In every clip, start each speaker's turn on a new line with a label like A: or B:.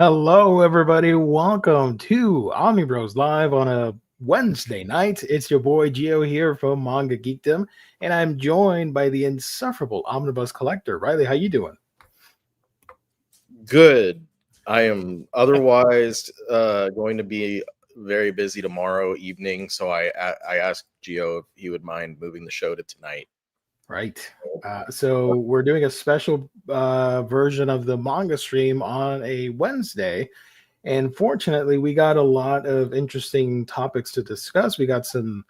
A: Hello, everybody. Welcome to Omnibros Live on a Wednesday night. It's your boy Gio here from Manga Geekdom, and I'm joined by the insufferable Omnibus Collector. Riley, how you doing?
B: Good. I am otherwise going to be very busy tomorrow evening, so I asked Gio if he would mind moving the show to tonight.
A: Right. So we're doing a special version of the manga stream on a Wednesday. And fortunately, we got a lot of interesting topics to discuss. We got some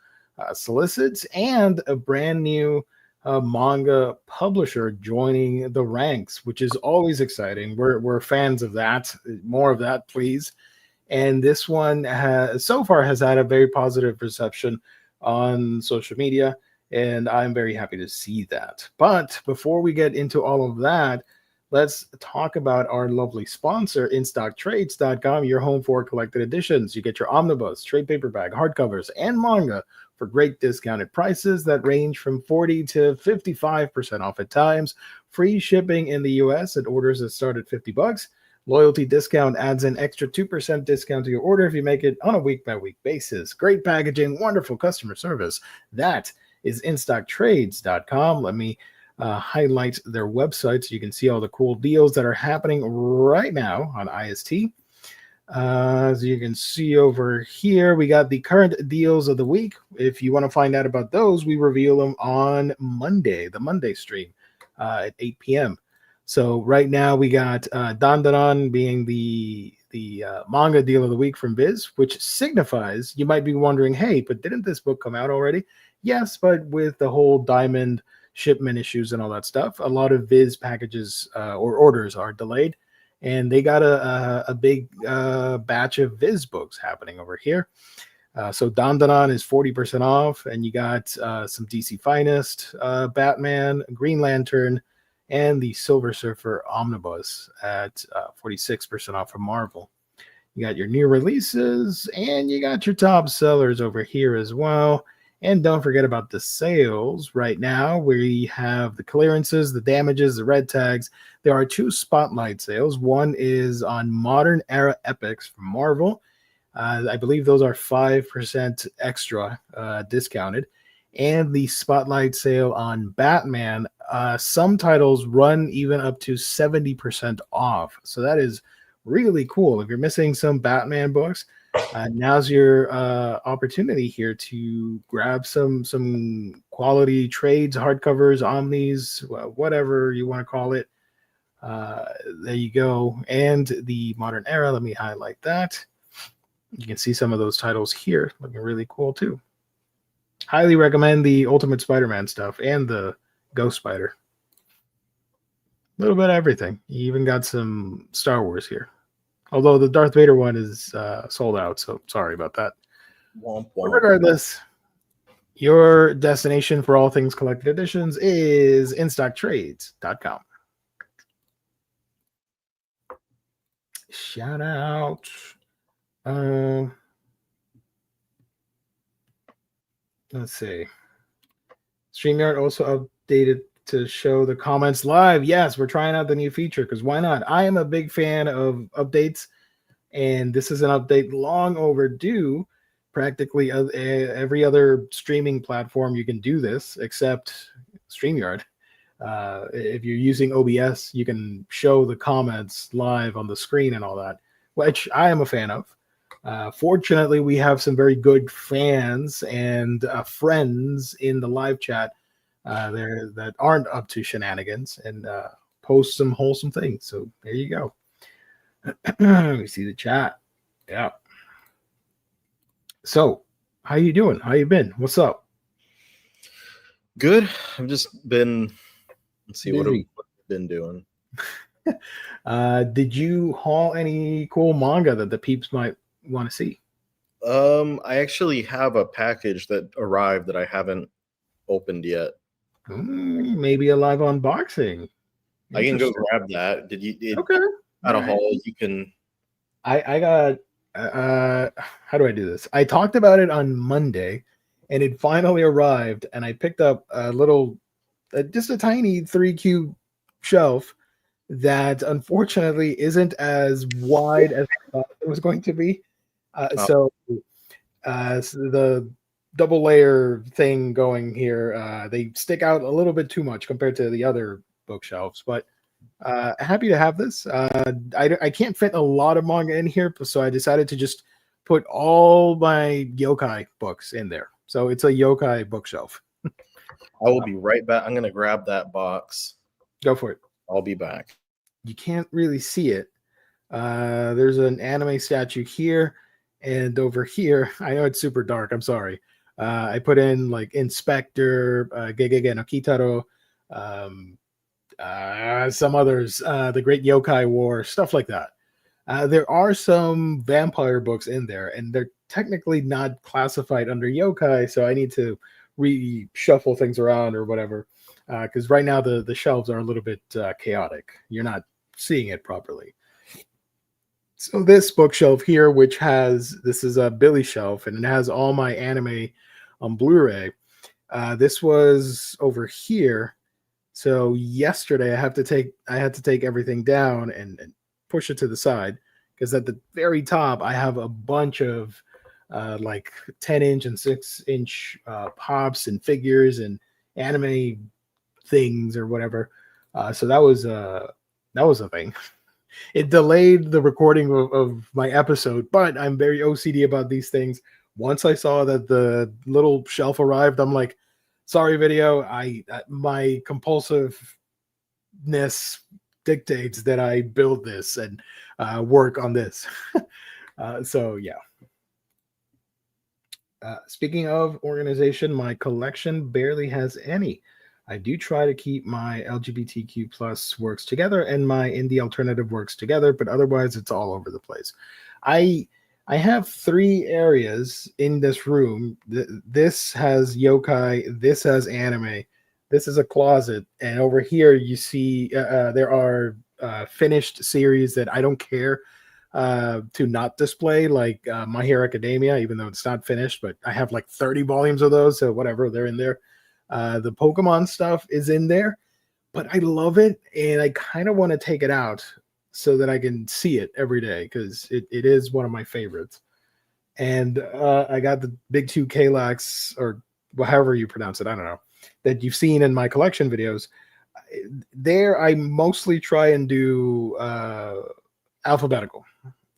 A: solicits and a brand new manga publisher joining the ranks, which is always exciting. We're fans of that. More of that, please. And this one has so far has had a very positive reception on social media, and I'm very happy to see that. But before we get into all of that, let's talk about our lovely sponsor, InStockTrades.com, your home for collected editions. You get your omnibus, trade paperback, hardcovers, and manga for great discounted prices that range from 40 to 55% off at times. Free shipping in the US at orders that start at $50. Loyalty discount adds an extra 2% discount to your order if you make it on a week-by-week basis. Great packaging, wonderful customer service. That is InStockTrades.com. Let me highlight their website so you can see all the cool deals that are happening right now on IST. As you can see over here, we got the current deals of the week. If you want to find out about those, we reveal them on Monday, the Monday stream at 8 p.m. So right now we got Dandadan being the manga deal of the week from Viz, which signifies, you might be wondering, hey, but didn't this book come out already? Yes, but with the whole diamond shipment issues and all that stuff, a lot of Viz packages or orders are delayed, and they got a big batch of Viz books happening over here. So Dandanan is 40% off, and you got some DC Finest, Batman, Green Lantern, and the Silver Surfer Omnibus at 46% off from Marvel. You got your new releases, and you got your top sellers over here as well. And don't forget about the sales right now. We have the clearances, the damages, the red tags. There are two spotlight sales. One is on Modern Era Epics from Marvel. I believe those are 5% extra discounted. And the spotlight sale on Batman. Some titles run even up to 70% off. So that is really cool. If you're missing some Batman books, now's your opportunity here to grab some quality trades, hardcovers, omnis, whatever you want to call it. There you go. And the Modern Era, let me highlight that. You can see some of those titles here looking really cool too. Highly recommend the Ultimate Spider-Man stuff and the Ghost Spider. A little bit of everything. You even got some Star Wars here. Although the Darth Vader one is sold out, so sorry about that.
B: Womp, womp.
A: But regardless, your destination for all things collected editions is InStockTrades.com. Shout out. Let's see. StreamYard also updated to show the comments live. Yes, we're trying out the new feature because why not? I am a big fan of updates, and this is an update long overdue. Practically every other streaming platform you can do this except StreamYard. If you're using OBS, you can show the comments live on the screen and all that, which I am a fan of. Fortunately, we have some very good fans and friends in the live chat there that aren't up to shenanigans and post some wholesome things. So there you go. We see the chat. Yeah. So how you doing? How you been? What's up?
B: Good. I've just been, let's see, what have
A: Busy.
B: I been doing?
A: Did you haul any cool manga that the peeps might want to see?
B: I actually have a package that arrived that I haven't opened yet.
A: Maybe a live unboxing.
B: I can go grab that.
A: Okay.
B: Out of haul, you can.
A: I got. How do I do this? I talked about it on Monday, and it finally arrived. And I picked up a little, just a tiny 3 cube shelf that unfortunately isn't as wide as I thought it was going to be. So the double layer thing going here, they stick out a little bit too much compared to the other bookshelves, but happy to have this. I can't fit a lot of manga in here, so I decided to just put all my yokai books in there. So it's a yokai bookshelf.
B: I will be right back. I'm going to grab that box.
A: Go for it.
B: I'll be back.
A: You can't really see it. There's an anime statue here, and over here, I know it's super dark. I'm sorry. I put in like Inspector, Gegege no Kitaro, some others, The Great Yokai War, stuff like that. There are some vampire books in there, and they're technically not classified under yokai, so I need to reshuffle things around or whatever. Because right now the shelves are a little bit chaotic. You're not seeing it properly. So this bookshelf here, this is a Billy shelf, and it has all my anime on Blu-ray. This was over here. So yesterday I had to take everything down and push it to the side, because at the very top I have a bunch of like 10-inch and 6-inch pops and figures and anime things or whatever. So that was a thing. It delayed the recording of my episode, but I'm very OCD about these things. Once I saw that the little shelf arrived, I'm like, sorry, video. My compulsiveness dictates that I build this and work on this. So yeah. Speaking of organization, my collection barely has any. I do try to keep my LGBTQ plus works together and my indie alternative works together, but otherwise it's all over the place. I have 3 areas in this room. This has yokai, this has anime, this is a closet, and over here you see there are finished series that I don't care to not display, like My Hero Academia, even though it's not finished, but I have like 30 volumes of those, so whatever, they're in there. The Pokemon stuff is in there, but I love it, and I kind of want to take it out so that I can see it every day, because it is one of my favorites. And I got the big 2 Kalax, or however you pronounce it, I don't know, that you've seen in my collection videos. There, I mostly try and do alphabetical.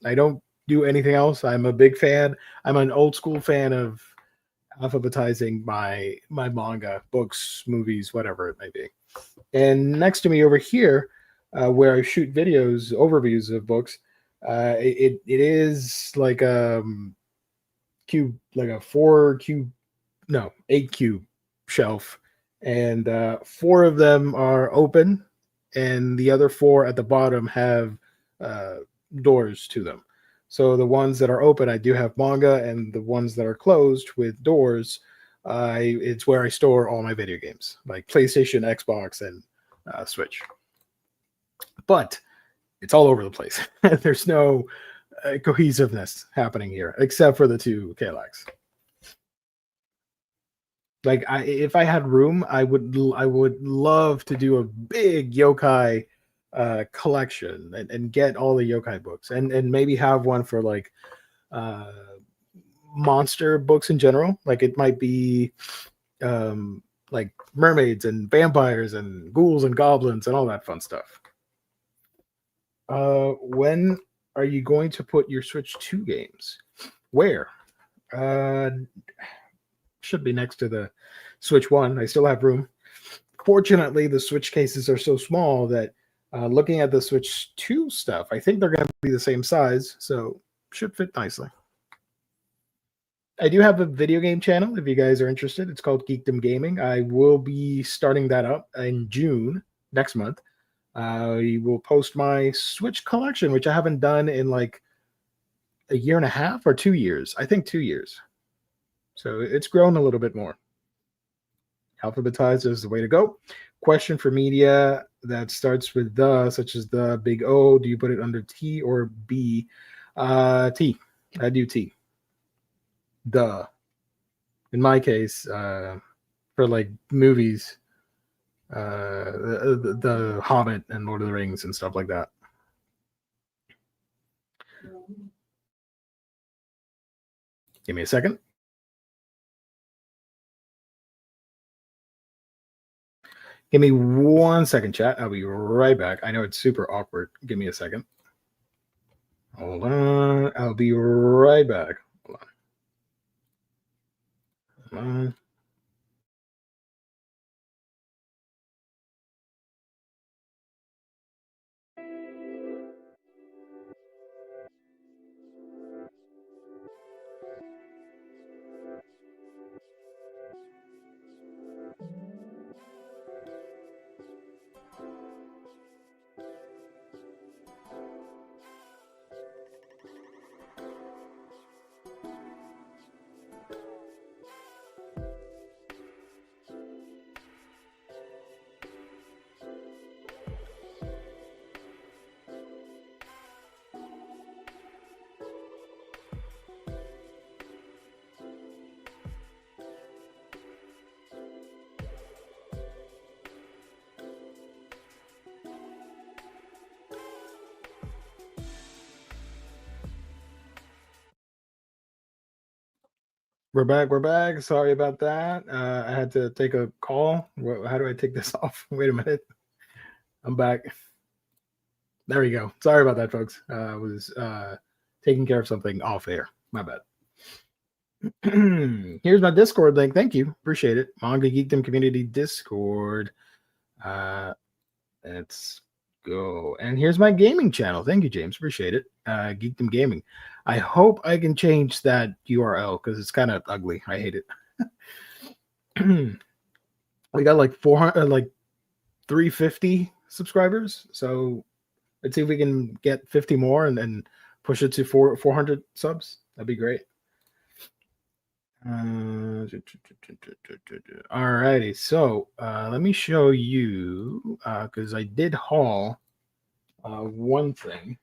A: I don't do anything else. I'm a big fan. I'm an old school fan of alphabetizing my manga, books, movies, whatever it may be. And next to me over here, where I shoot videos, overviews of books, it is like cube, like a 8 cube shelf, and 4 of them are open, and the other 4 at the bottom have doors to them. So the ones that are open, I do have manga, and the ones that are closed with doors, it's where I store all my video games, like PlayStation, Xbox, and Switch. But it's all over the place. There's no cohesiveness happening here, except for the 2 Kalax. Like, if I had room, I would love to do a big yokai collection and get all the yokai books, and maybe have one for like monster books in general. Like, it might be like mermaids and vampires and ghouls and goblins and all that fun stuff. When are you going to put your Switch 2 games? Where? Should be next to the Switch 1. I still have room. Fortunately, the Switch cases are so small that looking at the Switch 2 stuff, I think they're going to be the same size, so should fit nicely. I do have a video game channel if you guys are interested. It's called Geekdom Gaming. I will be starting that up in June next month. I will post my Switch collection, which I haven't done in like a year and a half or 2 years. I think 2 years. So it's grown a little bit more. Alphabetized is the way to go. Question for media that starts with the, such as the big O. Do you put it under T or B? T. I do T. Duh. In my case, for like movies, the Hobbit and Lord of the Rings and stuff like that. Give me a second. Give me 1 second, chat. I'll be right back. I know it's super awkward. Give me a second. Hold on. I'll be right back. Hold on. Hold on. We're back. We're back. Sorry about that. I had to take a call. How do I take this off? Wait a minute. I'm back. There we go. Sorry about that, folks. I was taking care of something off air. My bad. Here's my Discord link. Thank you. Appreciate it. Manga Geekdom Community Discord. Let's go. And here's my gaming channel. Thank you, James. Appreciate it. Geekdom Gaming. I hope I can change that URL because it's kind of ugly. I hate it. We got like 400, like 350 subscribers. So let's see if we can get 50 more and then push it to 400 subs. That'd be great. Alrighty, so let me show you because I did haul one thing,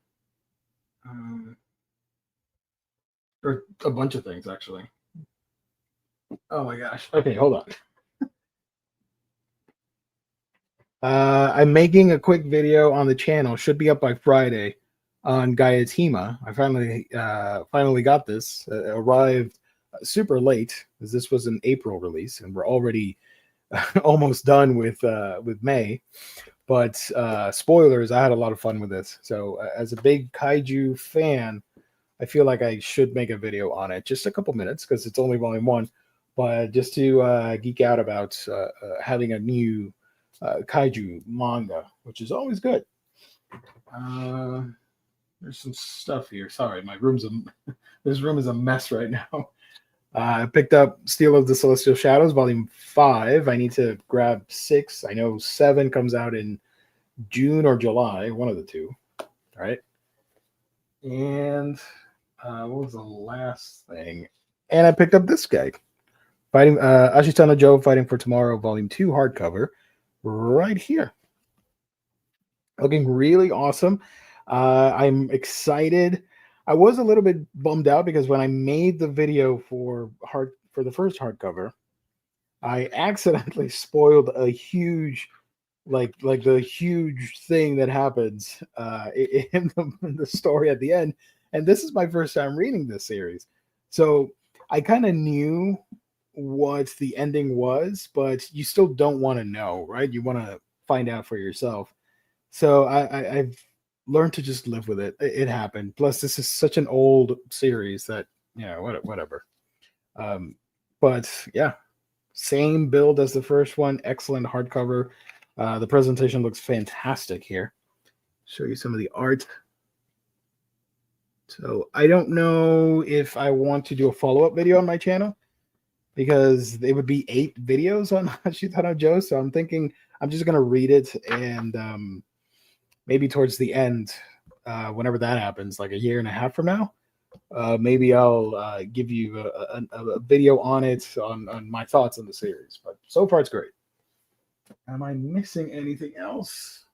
A: or a bunch of things actually. Oh my gosh! Okay, hold on. I'm making a quick video on the channel. Should be up by Friday on Gayatima. I finally got this. Arrived super late because this was an April release, and we're already almost done with May. But spoilers, I had a lot of fun with this. So as a big kaiju fan, I feel like I should make a video on it. Just a couple minutes because it's only volume 1, but just to geek out about having a new kaiju manga, which is always good. There's some stuff here. Sorry, my room's this room is a mess right now. I picked up Steel of the Celestial Shadows, Volume 5. I need to grab 6. I know 7 comes out in June or July, one of the two. All right. And what was the last thing? And I picked up this guy, fighting Ashitano Joe, Fighting for Tomorrow, Volume 2 hardcover, right here. Looking really awesome. I'm excited. I was a little bit bummed out because when I made the video for the first hardcover, I accidentally spoiled a huge, like the huge thing that happens in the story at the end. And this is my first time reading this series, so I kind of knew what the ending was, but you still don't want to know, right? You want to find out for yourself. So I've learned to just live with it. It happened. Plus, this is such an old series that, whatever. But yeah, same build as the first one. Excellent hardcover. The presentation looks fantastic here. Show you some of the art. So I don't know if I want to do a follow-up video on my channel because it would be 8 videos on Ashitano Joe. So I'm thinking I'm just going to read it and maybe towards the end, whenever that happens, like a year and a half from now, maybe I'll give you a video on it, on my thoughts on the series. But so far, it's great. Am I missing anything else?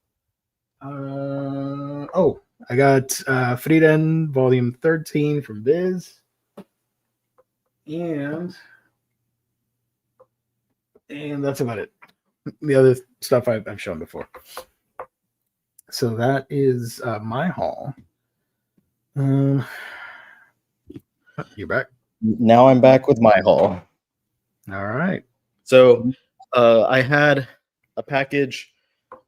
A: Oh, I got Frieden Volume 13 from Viz. And that's about it. the other stuff I've shown before. So that is my haul. You're back.
B: Now I'm back with my haul.
A: All right.
B: So I had a package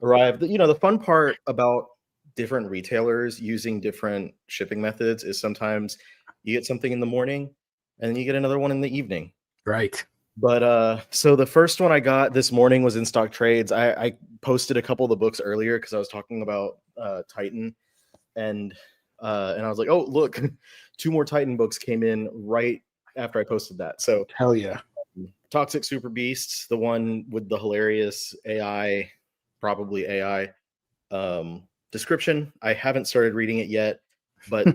B: arrive. The fun part about different retailers using different shipping methods is sometimes you get something in the morning and then you get another one in the evening.
A: Right.
B: But so the first one I got this morning was InStockTrades. I posted a couple of the books earlier because I was talking about Titan, and I was like, oh look, 2 more Titan books came in right after I posted that. So
A: hell yeah.
B: Toxic Super Beasts, the one with the hilarious AI, probably AI description. I haven't started reading it yet, but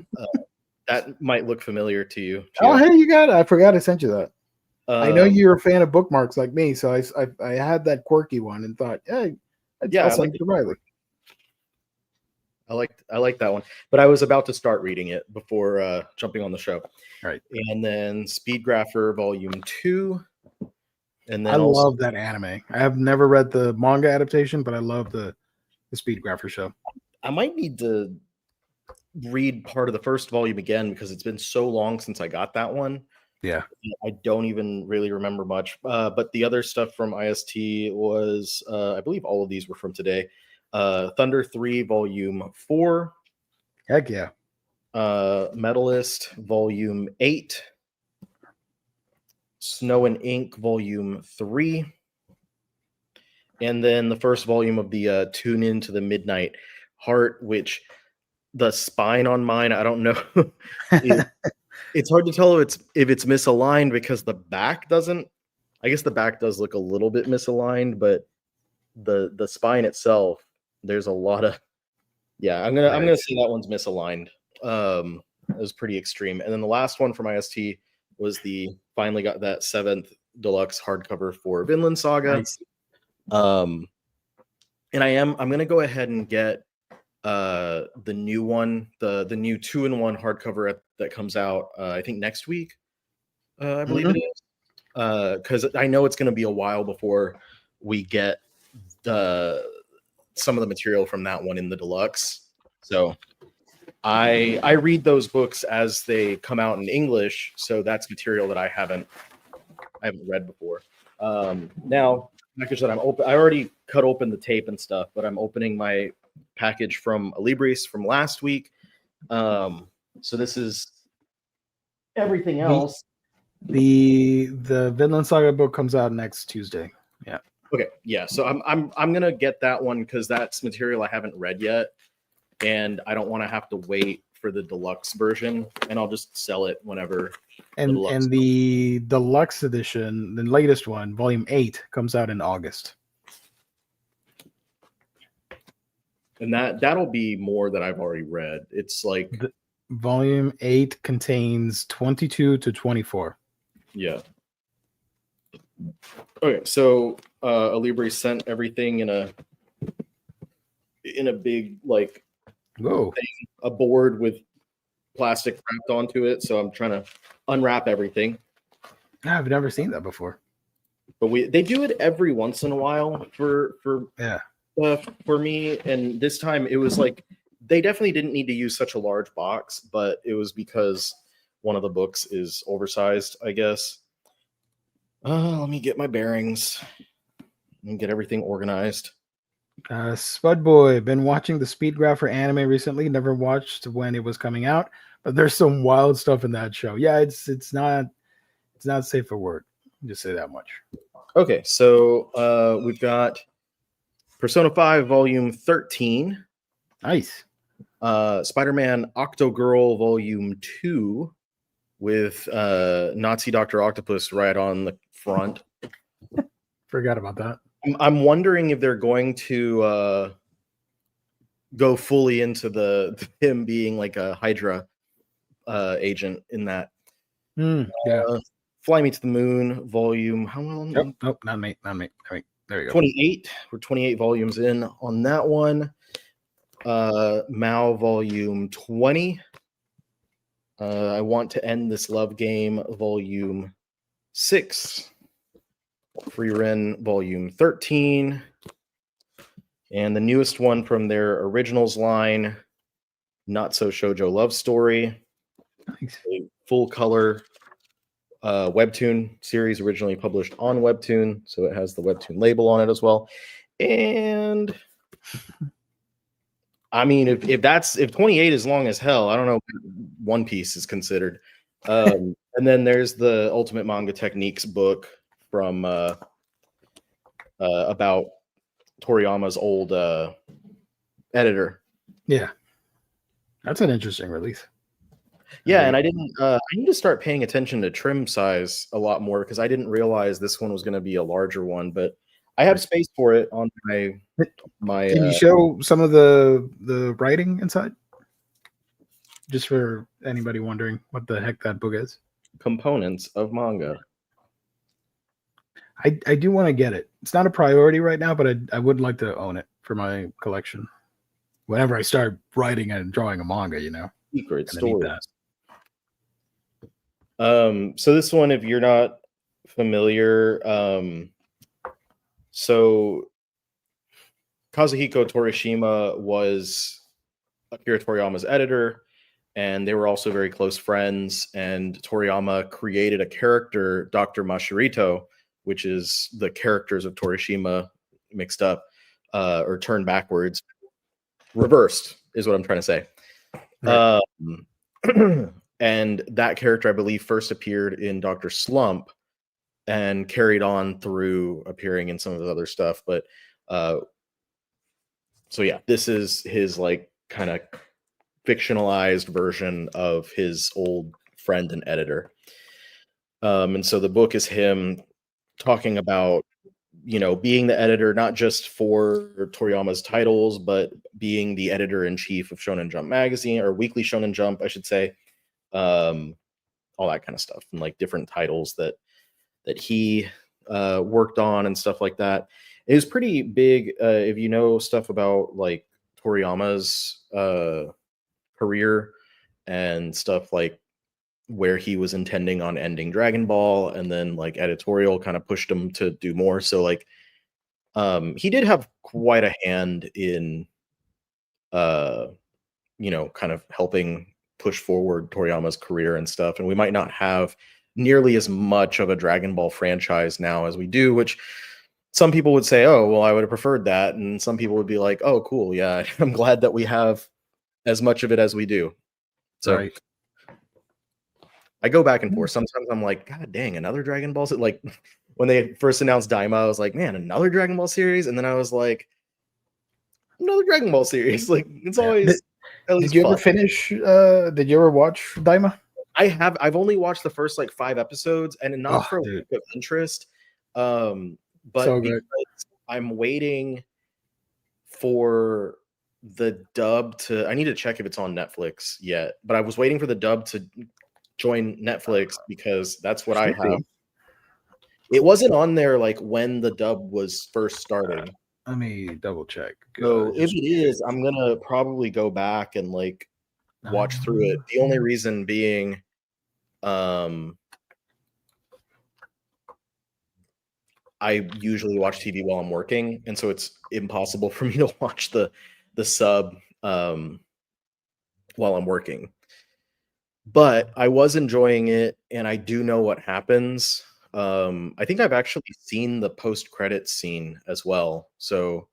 B: that might look familiar to you. Gio.
A: Oh, hey, you got it. I forgot I sent you that. I know
B: Um,
A: you're a fan of bookmarks like me, so I had that quirky one and thought, hey, I'll send it to Riley.
B: I like that one, but I was about to start reading it before jumping on the show.
A: Right.
B: And then Speed Grapher Volume 2. And then
A: I love that anime. I have never read the manga adaptation, but I love the Speed Grapher show.
B: I might need to read part of the first volume again because it's been so long since I got that one.
A: Yeah.
B: I don't even really remember much. But the other stuff from IST was, I believe all of these were from today. Thunder 3 Volume 4.
A: Heck yeah.
B: Medalist Volume 8. Snow and Ink Volume 3. And then the first volume of the Tune Into the Midnight Heart, which the spine on mine, I don't know. It's hard to tell if it's misaligned because the back doesn't. I guess the back does look a little bit misaligned, but the spine itself, there's a lot of. Yeah, I'm gonna say that one's misaligned. It was pretty extreme. And then the last one from IST was finally got that 7th deluxe hardcover for Vinland Saga.
A: Nice.
B: And I'm gonna go ahead and get the new one, the new 2-in-1 hardcover that comes out I think next week. I believe it is. Because I know it's gonna be a while before we get some of the material from that one in the deluxe. So I read those books as they come out in English, so that's material that I haven't read before. Now, package that I'm open, I already cut open the tape and stuff, but I'm opening my package from Alibris from last week. So this is everything else.
A: The Vinland Saga book comes out next Tuesday. Yeah.
B: Okay. Yeah. So I'm gonna get that one because that's material I haven't read yet, and I don't want to have to wait for the deluxe version, and I'll just sell it whenever.
A: And the deluxe edition, the latest one, Volume 8, comes out in August.
B: And that'll be more that I've already read. It's like
A: Volume 8 contains 22 to 24.
B: Yeah. Okay, so Alibri sent everything in a big like
A: Whoa.
B: thing, a board with plastic wrapped onto it. So I'm trying to unwrap everything.
A: I've never seen that before.
B: But they do it every once in a while for me, and this time it was like they definitely didn't need to use such a large box, but it was because one of the books is oversized, I guess. Let me get my bearings and get everything organized.
A: Spud Boy, been watching the Speed Grapher anime recently. Never watched when it was coming out, but there's some wild stuff in that show. Yeah, it's not safe for work. Just say that much.
B: Okay, so we've got Persona 5 Volume 13.
A: Nice.
B: Spider-Man Octogirl Volume 2 with Nazi Dr. Octopus right on the front.
A: Forgot about that.
B: I'm wondering if they're going to go fully into him being like a Hydra agent in that.
A: Yeah.
B: Fly Me to the Moon Volume. How long?
A: Nope, not me. There you go.
B: 28. We're 28 volumes in on that one. Mao Volume 20. I Want to End This Love Game Volume 6. Frieren Volume 13. And the newest one from their originals line, Not So Shoujo Love Story.
A: Nice.
B: A full color webtoon series originally published on Webtoon. So it has the Webtoon label on it as well. And I mean, if 28 is long as hell, I don't know what One Piece is considered. And then there's the Ultimate Manga Techniques book from about Toriyama's old editor.
A: Yeah, that's an interesting release.
B: Yeah, and I need to start paying attention to trim size a lot more because I didn't realize this one was going to be a larger one, but I have space for it on my.
A: Can you show some of the writing inside? Just for anybody wondering what the heck that book is.
B: Components of manga.
A: I do want to get it. It's not a priority right now, but I would like to own it for my collection. Whenever I start writing and drawing a manga,
B: Secret stories. So this one, if you're not familiar, so Kazuhiko Torishima was Akira Toriyama's editor, and they were also very close friends. And Toriyama created a character, Dr. Mashirito, which is the characters of Torishima mixed up or turned backwards. Reversed is what I'm trying to say. Right. And that character, I believe, first appeared in Dr. Slump and carried on through appearing in some of the other stuff. But so yeah, this is his like kind of fictionalized version of his old friend and editor. And so the book is him talking about, being the editor, not just for Toriyama's titles, but being the editor-in-chief of Shonen Jump magazine, or Weekly Shonen Jump, I should say. All that kind of stuff, and like different titles that he worked on and stuff like that. It was pretty big. If you know stuff about like Toriyama's career and stuff like where he was intending on ending Dragon Ball, and then like editorial kind of pushed him to do more. So like he did have quite a hand in kind of helping push forward Toriyama's career and stuff. And we might not have nearly as much of a Dragon Ball franchise now as we do, which some people would say, oh, well, I would have preferred that. And some people would be like, oh, cool. Yeah, I'm glad that we have as much of it as we do. So right. I go back and forth. Sometimes I'm like, God dang, another Dragon Ball. Like when they first announced Daima, I was like, man, another Dragon Ball series. And then I was like, another Dragon Ball series. Like it's always.
A: Did you ever finish? Did you ever watch Daima?
B: I have. I've only watched the first like 5 episodes, and not for lack of interest. But so because I'm waiting for the dub to. I need to check if it's on Netflix yet. But I was waiting for the dub to join Netflix because that's what I have. It wasn't on there like when the dub was first starting.
A: Let me double check.
B: So if it is, I'm gonna probably go back and like watch through it. The only reason being, I usually watch TV while I'm working, and so it's impossible for me to watch the sub while I'm working. But I was enjoying it, and I do know what happens. I think I've actually seen the post-credits scene as well. So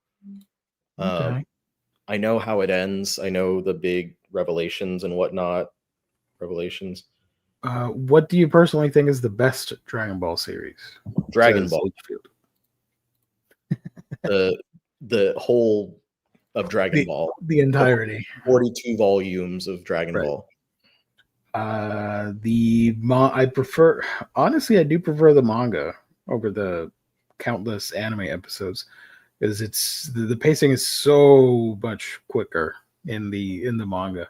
B: I know how it ends. I know the big revelations and whatnot. Revelations.
A: What do you personally think is the best Dragon Ball series?
B: Dragon Ball. The whole of Dragon Ball.
A: The entirety.
B: 42 volumes of Dragon Ball.
A: I prefer, honestly, I do prefer the manga over the countless anime episodes, because it's the pacing is so much quicker in the manga.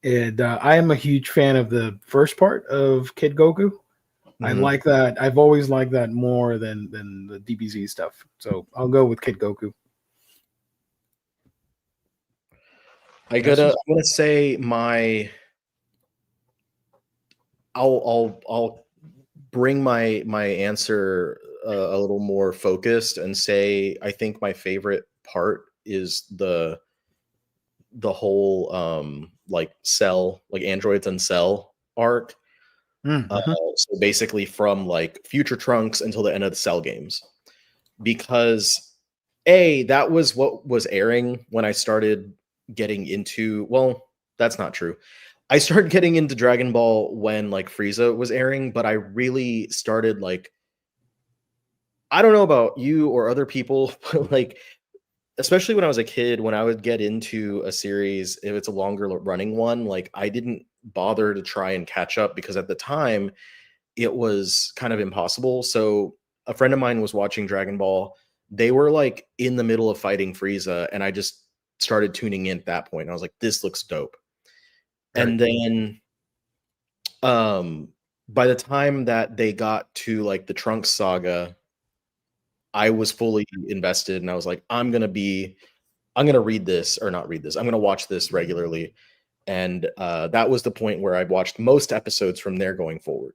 A: And I am a huge fan of the first part of Kid Goku. Mm-hmm. I like that. I've always liked that more than the DBZ stuff. So I'll go with Kid Goku.
B: I'm gonna say my. I'll bring my answer a little more focused and say I think my favorite part is the whole like Cell, like androids and Cell arc. So basically from like Future Trunks until the end of the Cell games, because that was what was airing when I started getting into, well, that's not true. I started getting into Dragon Ball when like Frieza was airing, but I really started like, I don't know about you or other people, but like, especially when I was a kid, when I would get into a series, if it's a longer running one, like I didn't bother to try and catch up because at the time it was kind of impossible. So a friend of mine was watching Dragon Ball. They were like in the middle of fighting Frieza, and I just started tuning in at that point. I was like, this looks dope.
A: Right.
B: And then by the time that they got to like the Trunks saga, I was fully invested and I was like, I'm gonna read this, or not read this, I'm gonna watch this regularly. And that was the point where I watched most episodes from there going forward.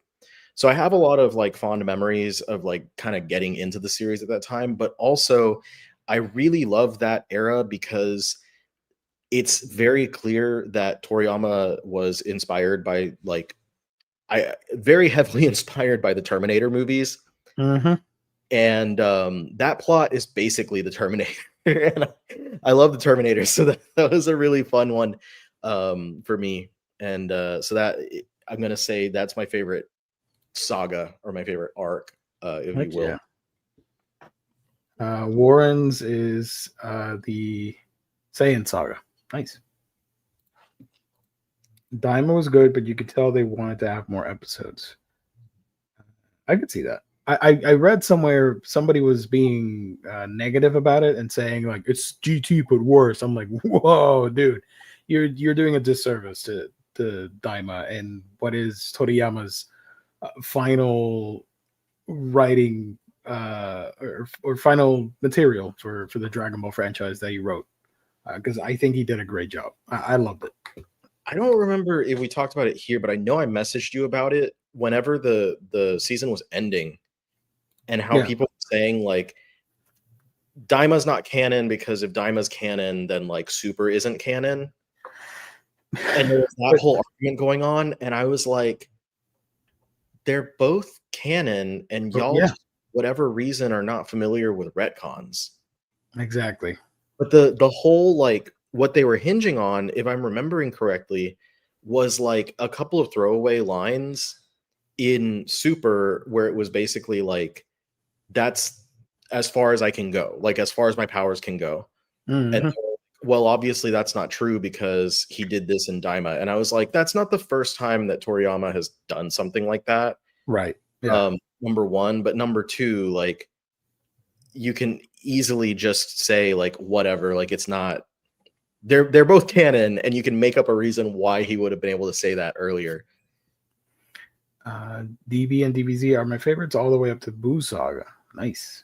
B: So I have a lot of like fond memories of like kind of getting into the series at that time, but also I really love that era because it's very clear that Toriyama was inspired by like very heavily inspired by the Terminator movies. And that plot is basically the Terminator. And I love the Terminator, so that was a really fun one for me. And so that I'm gonna say that's my favorite saga or my favorite arc, if you will.
A: Warren's is the Saiyan saga. Nice. Daima was good, but you could tell they wanted to have more episodes. I could see that. I read somewhere somebody was being negative about it and saying like it's GT but worse. I'm like, whoa, dude, you're doing a disservice to Daima and what is Toriyama's final writing or final material for the Dragon Ball franchise that he wrote, because I think he did a great job. I loved it.
B: I don't remember if we talked about it here, but I know I messaged you about it whenever the season was ending, and how people were saying like Daima's not canon because if Daima's canon, then like Super isn't canon. And there was that whole argument going on, and I was like, they're both canon, and y'all, just, whatever reason, are not familiar with retcons.
A: Exactly.
B: But the whole like what they were hinging on, if I'm remembering correctly, was like a couple of throwaway lines in Super where it was basically like, that's as far as I can go, like as far as my powers can go. And well, obviously that's not true because he did this in Daima. And I was like, that's not the first time that Toriyama has done something like that.
A: Right. Yeah.
B: Number one, but number two, like you can easily just say like whatever, like it's not, they're both canon, and you can make up a reason why he would have been able to say that earlier.
A: DB and DBZ are my favorites all the way up to Boo Saga. Nice.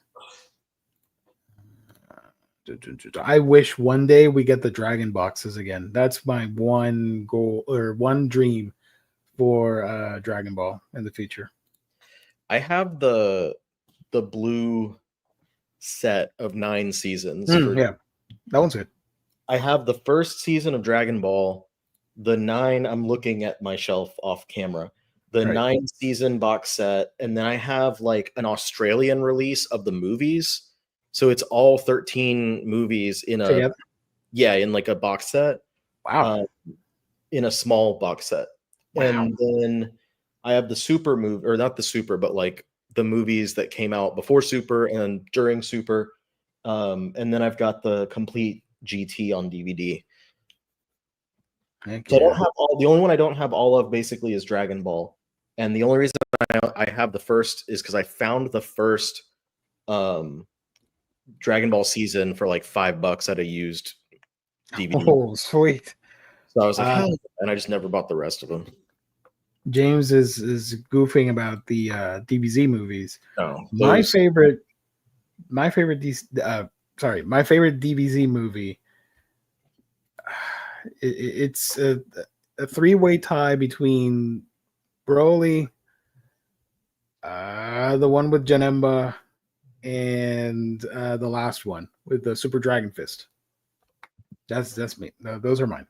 A: I wish one day we get the Dragon boxes again. That's my one goal or one dream for Dragon Ball in the future.
B: I have the blue set of 9 seasons.
A: Yeah, that one's good.
B: I have the first season of Dragon Ball, the 9. I'm looking at my shelf off camera. The 9 season box set, and then I have like an Australian release of the movies. So it's all 13 movies in in like a box set.
A: Wow.
B: In a small box set. Wow. And then I have the Super movie, or not the Super, but like the movies that came out before Super and during Super. And then I've got the complete GT on DVD. So I don't have all. The only one I don't have all of basically is Dragon Ball, and the only reason I have the first is because I found the first Dragon Ball season for like $5 at a used DVD.
A: Oh, sweet!
B: So I was like, and I just never bought the rest of them.
A: James is goofing about the DBZ movies.
B: No,
A: my favorite DBZ movie. It's a 3-way tie between Broly, the one with Janemba, and the last one with the Super Dragon Fist. That's me. No, those are mine.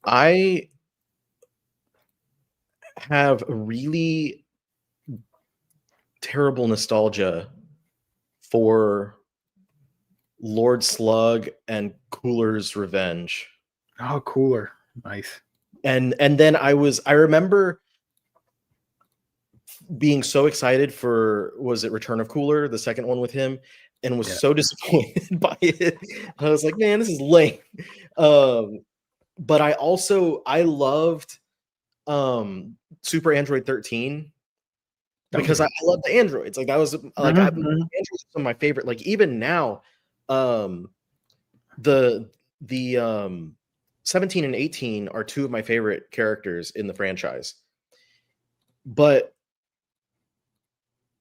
B: I have really terrible nostalgia for Lord Slug and Cooler's Revenge.
A: Oh, Cooler. Nice.
B: And then I remember being so excited for, was it Return of Cooler, the second one with him, and was so disappointed by it. I was like, man, this is lame. But I loved Super Android 13 because I love the androids. Like that was like androids are some of my favorite. Like even now, the 17 and 18 are two of my favorite characters in the franchise. But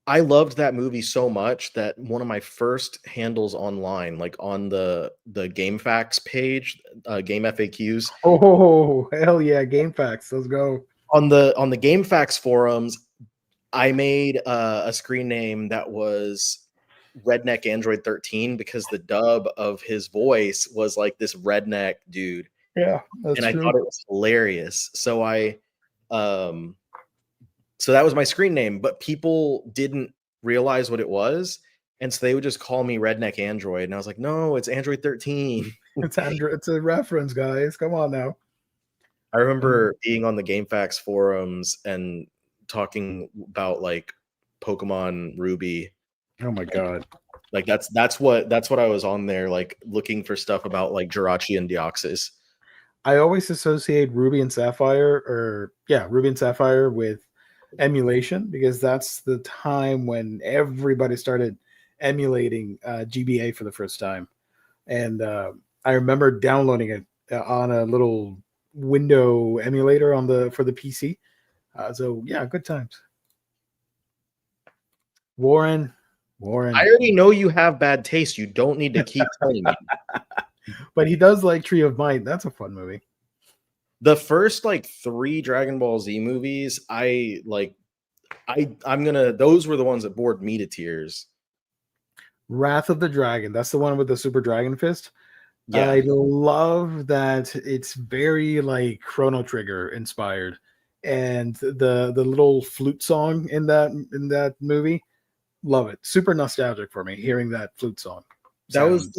B: I loved that movie so much that one of my first handles online, like on the GameFAQs page, Game FAQs.
A: Oh, hell yeah, GameFAQs. Let's go.
B: On the GameFAQs forums, I made a screen name that was Redneck Android 13 because the dub of his voice was like this redneck dude.
A: Yeah, that's
B: and I
A: true.
B: thought it was hilarious. So so that was my screen name, but people didn't realize what it was. And so they would just call me Redneck Android. And I was like, no, it's Android 13.
A: It's Android. It's a reference, guys. Come on now.
B: I remember being on the GameFAQs forums and talking about like Pokemon Ruby.
A: Oh my god.
B: Like that's what I was on there, like looking for stuff about like Jirachi and Deoxys.
A: I always associate Ruby and Sapphire with emulation because that's the time when everybody started emulating GBA for the first time. And I remember downloading it on a little window emulator for the PC. So yeah, good times. Warren.
B: I already know you have bad taste. You don't need to keep telling me.
A: But he does like Tree of Might. That's a fun movie.
B: The first like 3 Dragon Ball Z movies, those were the ones that bored me to tears.
A: Wrath of the Dragon. That's the one with the Super Dragon Fist.
B: Yeah.
A: I love that it's very like Chrono Trigger inspired. And the little flute song in that movie, love it. Super nostalgic for me hearing that flute song.
B: That was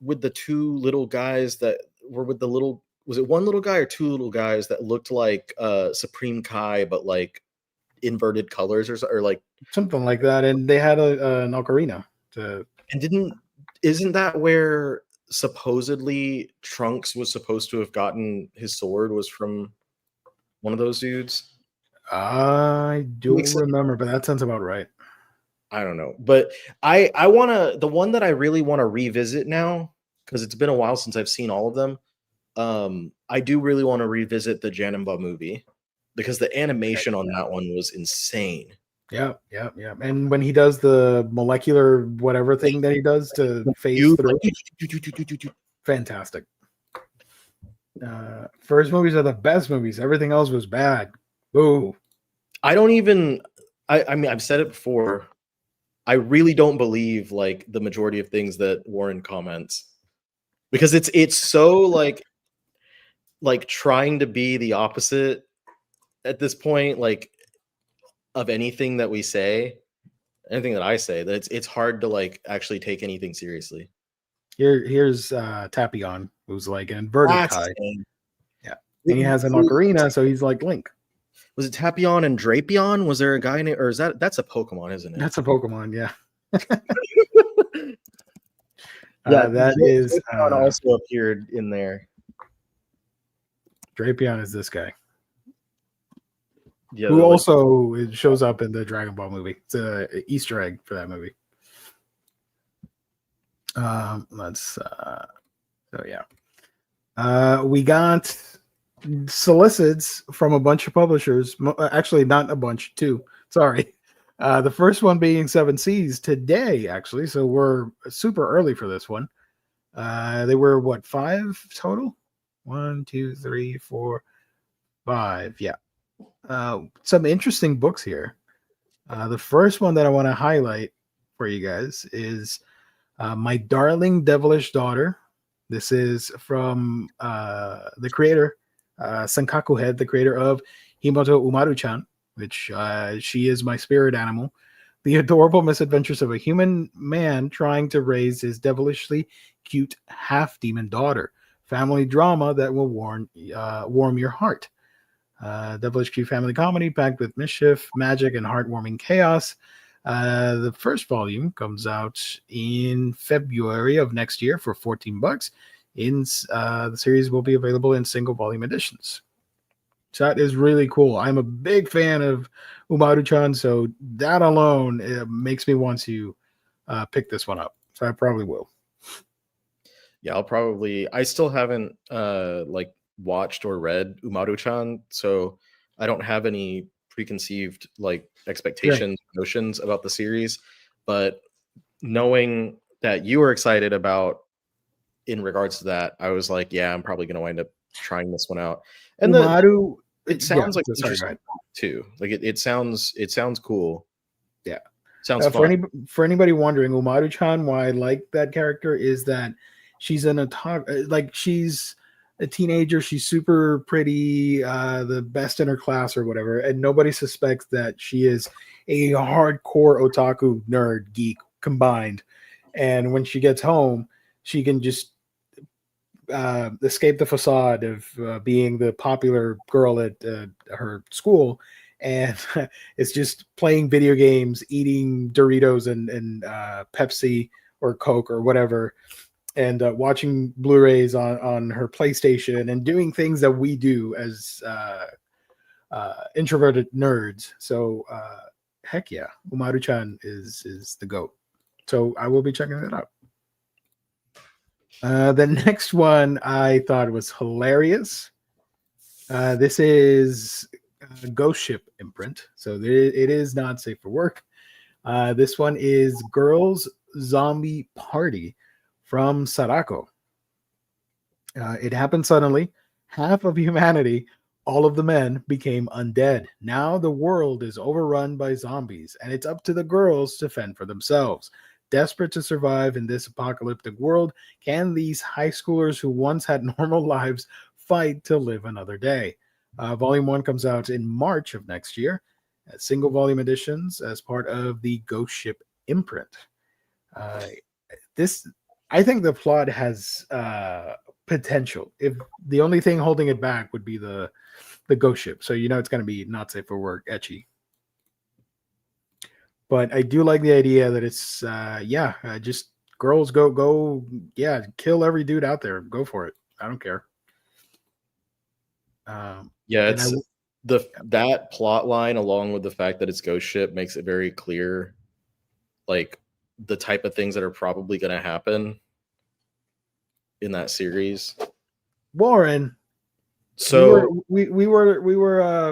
B: with the 2 little guys that were with the little, was it 1 little guy or 2 little guys that looked like Supreme Kai but like inverted colors or like
A: something like that, and they had an ocarina
B: isn't that where supposedly Trunks was supposed to have gotten his sword, was from one of those dudes?
A: I don't remember, but that sounds about right.
B: I don't know, but I want to, the one that I really want to revisit now, because it's been a while since I've seen all of them. I do really want to revisit the Janemba movie because the animation on that one was insane.
A: Yeah. And when he does the molecular whatever thing that he does to phase through, fantastic. First movies are the best movies. Everything else was bad. Boo.
B: I mean, I've said it before. I really don't believe like the majority of things that Warren comments, because it's so like trying to be the opposite at this point, like of anything that we say, anything that I say, that it's hard to like actually take anything seriously.
A: Here's Tapion, who's like an inverted Kai. Yeah, and he has an ocarina, so he's like Link.
B: Was it Tapion and Drapion? Was there a guy named, or that's a Pokemon, isn't it?
A: That's a Pokemon, yeah.
B: Yeah,
A: that is
B: also appeared in there.
A: Drapion is this guy.
B: Yeah,
A: who also shows up in the Dragon Ball movie. It's an Easter egg for that movie. We got solicits from a bunch of publishers. Actually, not a bunch, 2. Sorry. The first one being 7 Seas today, actually. So we're super early for this one. They were what, 5 total? 1, 2, 3, 4, 5. Yeah. Some interesting books here. The first one that I want to highlight for you guys is My Darling Devilish Daughter. This is from the creator, Senkaku Head, the creator of Himoto Umaru-chan, which she is my spirit animal. The adorable misadventures of a human man trying to raise his devilishly cute half-demon daughter. Family drama that will warm your heart. Devilish cute family comedy packed with mischief, magic, and heartwarming chaos. The first volume comes out in February of next year for $14. The series will be available in single volume editions. So that is really cool. I'm a big fan of Umaru-chan, so that alone makes me want to pick this one up. So I probably will.
B: Yeah, I still haven't like watched or read Umaru-chan, so I don't have any preconceived like expectations, notions about the series. But knowing that you were excited about in regards to that, I was like, yeah, I'm probably going to wind up trying this one out. And
A: Umaru,
B: it sounds like
A: sorry, go ahead.
B: too. Like it sounds cool.
A: Yeah,
B: sounds fun.
A: For anybody wondering, Umaru-chan, why I like that character is that she's she's a teenager. She's super pretty, the best in her class or whatever, and nobody suspects that she is a hardcore otaku nerd geek combined. And when she gets home, she can just escape the facade of being the popular girl at her school, and it's just playing video games, eating Doritos and Pepsi or Coke or whatever, and watching Blu-rays on her PlayStation and doing things that we do as introverted nerds. So heck yeah, Umaru-chan is the GOAT. So I will be checking it out. The next one I thought was hilarious. This is Ghost Ship imprint, so it is not safe for work. This one is Girls Zombie Party from Sarako. It happened suddenly. Half of humanity, all of the men, became undead. Now the world is overrun by zombies, and it's up to the girls to fend for themselves. Desperate to survive in this apocalyptic world, can these high schoolers who once had normal lives fight to live another day? Volume 1 comes out in March of next year, as single volume editions as part of the Ghost Ship imprint. I think the plot has potential. If the only thing holding it back would be the Ghost Ship, so it's going to be not safe for work, ecchi. But I do like the idea that it's just girls go kill every dude out there. Go for it. I don't care.
B: It's that plot line, along with the fact that it's Ghost Ship, makes it very clear, like the type of things that are probably going to happen in that series.
A: Warren,
B: so
A: we were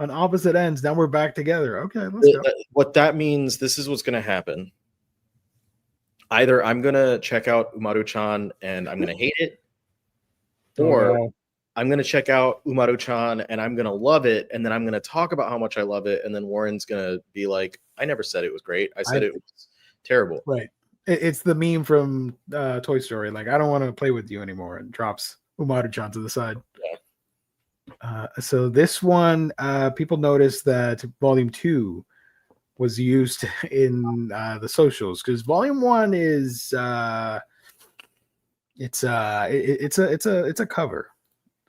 A: on opposite ends. Now we're back together. Okay, let's go.
B: What that means, this is what's going to happen. Either I'm going to check out Umaru-chan and I'm going to hate it, or I'm going to check out Umaru-chan and I'm going to love it, and then I'm going to talk about how much I love it, and then Warren's going to be like, I never said it was great. I said it was terrible.
A: Right. It's the meme from Toy Story. Like, I don't want to play with you anymore, and drops Umaru-chan to the side.
B: Yeah.
A: So this one, people noticed that Volume 2 was used in the socials, because Volume 1 is it's a cover.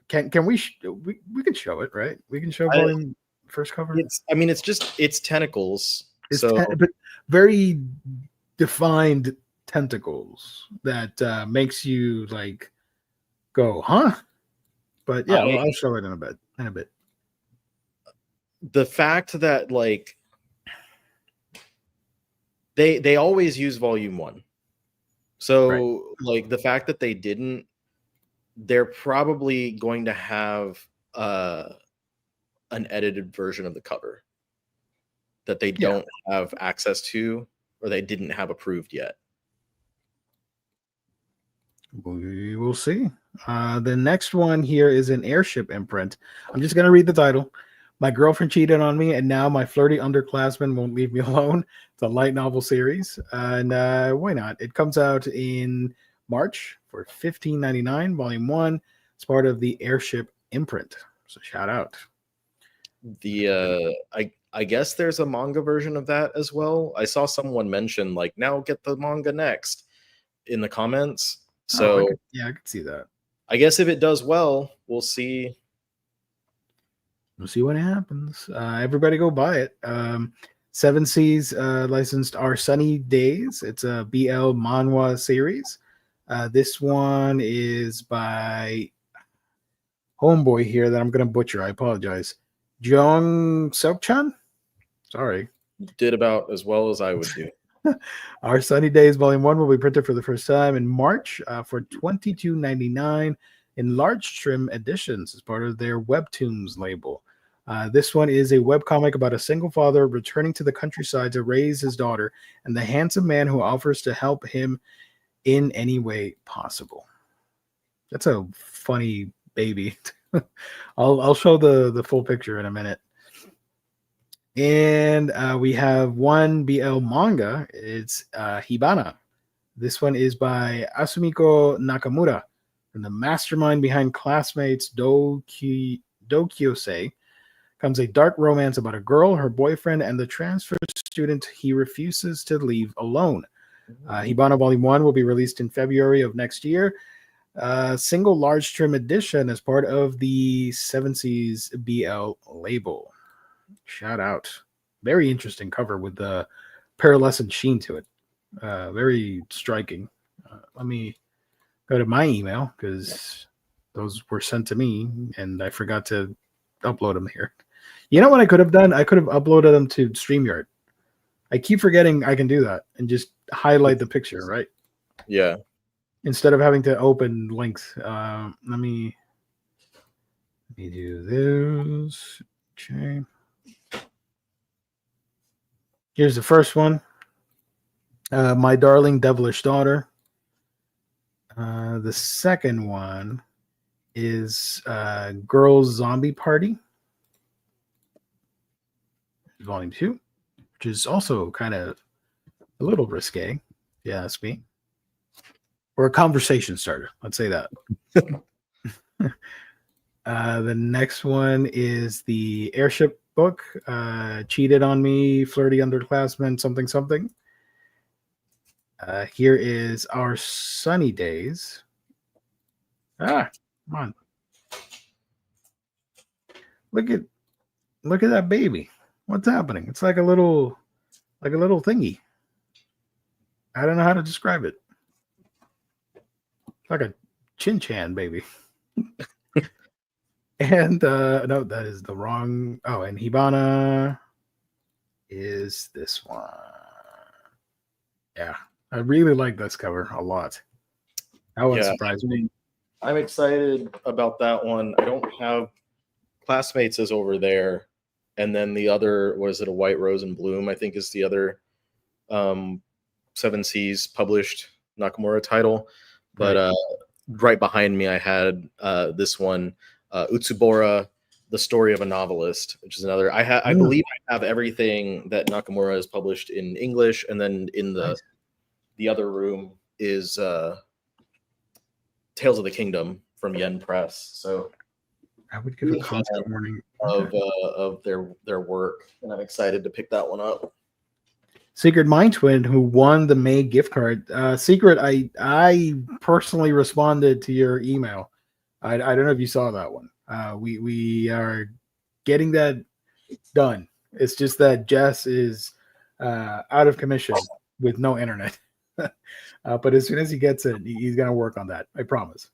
A: Can we can show it, right? We can show Volume first cover.
B: It's tentacles.
A: But very defined tentacles that makes you like go, huh? But yeah, I'll show it in a bit.
B: The fact that like they always use Volume 1, so like the fact that they didn't, they're probably going to have an edited version of the cover that they don't have access to, or they didn't have approved yet.
A: We will see. The next one here is an Airship imprint. I'm just going to read the title. My girlfriend cheated on me, and now my flirty underclassman won't leave me alone. It's a light novel series, and why not? It comes out in March for $15.99, Volume 1. It's part of the Airship imprint. So shout out.
B: I guess there's a manga version of that as well. I saw someone mention like now get the manga next in the comments. So
A: I could see that.
B: I guess if it does well, we'll see.
A: We'll see what happens. Everybody go buy it. Seven Seas licensed Our Sunny Days. It's a BL manhwa series. This one is by homeboy here that I'm going to butcher. I apologize. Jung Seok-chan? Sorry.
B: Did about as well as I would do.
A: Our Sunny Days Volume 1 will be printed for the first time in March for $22.99 in large trim editions as part of their Webtoons label. This one is a webcomic about a single father returning to the countryside to raise his daughter and the handsome man who offers to help him in any way possible. That's a funny baby. I'll show the full picture in a minute. And we have one BL manga. It's Hibana. This one is by Asumiko Nakamura, from the mastermind behind Classmates Dokyosei. Comes a dark romance about a girl, her boyfriend, and the transfer student he refuses to leave alone. Hibana Volume 1 will be released in February of next year. Single large trim edition as part of the Seven Seas BL label. Shout out. Very interesting cover with the pearlescent sheen to it. Very striking. Let me go to my email because those were sent to me and I forgot to upload them here. You know what I could have done? I could have uploaded them to StreamYard. I keep forgetting I can do that and just highlight the picture, right?
B: Yeah.
A: Instead of having to open links. Let me do this. Okay. Here's the first one. My Darling Devilish Daughter. The second one is Girls Zombie Party. Volume 2, which is also kind of a little risque, if you ask me. Or a conversation starter. Let's say that. The next one is the Airship book. Cheated on Me, Flirty Underclassmen, something, something. Here is Our Sunny Days. Come on. Look at that baby. What's happening? It's like a little thingy. I don't know how to describe it. Like a chin-chan baby. And no, that is the wrong. Oh, and Hibana is this one. Yeah, I really like this cover a lot. That one surprised me.
B: I'm excited about that one. I don't have Classmates is over there, and then the other, was it a White Rose and Bloom? I think is the other Seven Seas published Nakamura title. But right behind me, I had this one, Utsubora, The Story of a Novelist, which is another. I believe I have everything that Nakamura has published in English, and then in the other room is Tales of the Kingdom from Yen Press. So
A: I would give a content warning
B: of their work, and I'm excited to pick that one up.
A: Secret Mind Twin, who won the May gift card. Secret, I personally responded to your email. I don't know if you saw that one. We are getting that done. It's just that Jess is out of commission with no internet. But as soon as he gets it, he's gonna work on that. I promise.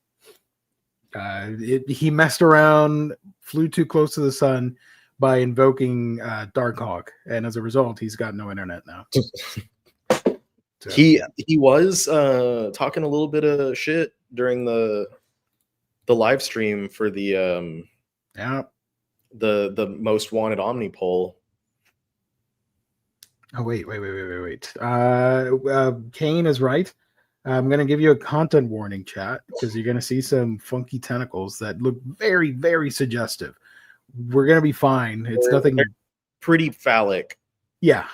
A: He messed around, flew too close to the sun by invoking Darkhawk, and as a result, he's got no internet now. So.
B: He was talking a little bit of shit during the live stream for the the most wanted Omni poll.
A: Oh wait. Kane is right. I'm going to give you a content warning, chat, because you're going to see some funky tentacles that look very, very suggestive. we're gonna be fine. It's nothing.
B: They're pretty phallic.
A: Yeah,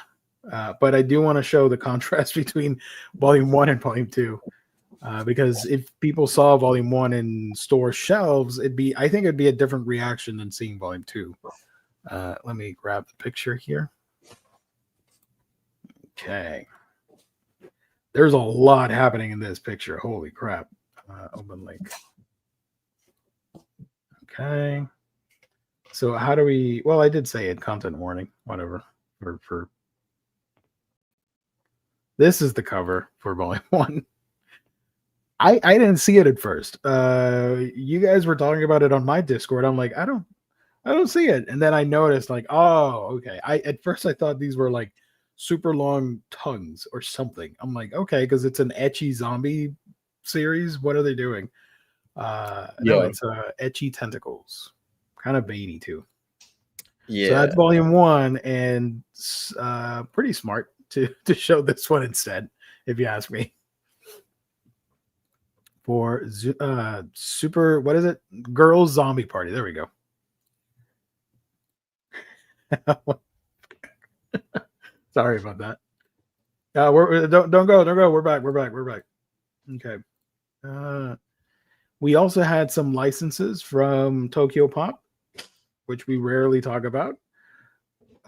A: but I do want to show the contrast between Volume 1 and Volume 2. Because if people saw Volume 1 in store shelves, I think it'd be a different reaction than seeing Volume 2. Let me grab the picture here. Okay. There's a lot happening in this picture. Holy crap. Open link. Okay. So how do we, well, I did say it, content warning, whatever. For this is the cover for Volume 1. I didn't see it at first. You guys were talking about it on my Discord. I'm like, I don't see it. And then I noticed, like, oh, okay. At first I thought these were like super long tongues or something. I'm like, okay, because it's an ecchi zombie series. What are they doing? No, it's ecchi tentacles. Kind of veiny too.
B: Yeah.
A: So that's Volume 1, and pretty smart to show this one instead, if you ask me. For super, what is it? Girls Zombie Party. There we go. Sorry about that. Don't go. We're back. Okay. We also had some licenses from Tokyopop, which we rarely talk about.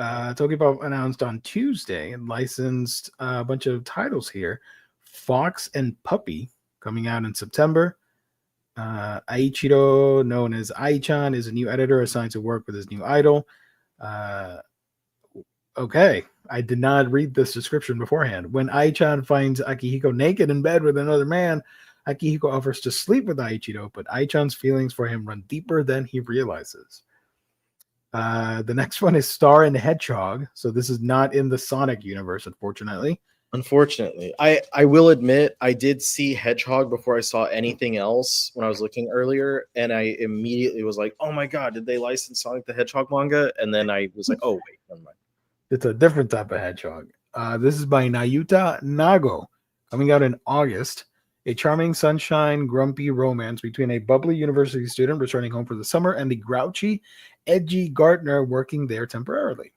A: Tokyopop announced on Tuesday and licensed a bunch of titles here. Fox and Puppy, coming out in September. Aichiro, known as Ai-chan, is a new editor assigned to work with his new idol. Okay, I did not read this description beforehand. When Ai-chan finds Akihiko naked in bed with another man, Akihiko offers to sleep with Aichiro, but Ai-chan's feelings for him run deeper than he realizes. The next one is Star and the Hedgehog. So this is not in the Sonic universe, unfortunately.
B: Unfortunately, I will admit I did see Hedgehog before I saw anything else when I was looking earlier, and I immediately was like, "Oh my god, did they license Sonic the Hedgehog manga?" And then I was like, "Oh wait, never mind."
A: It's a different type of hedgehog. This is by Nayuta Nago, coming out in August. A charming, sunshine, grumpy romance between a bubbly university student returning home for the summer and the grouchy, edgy gardener working there temporarily.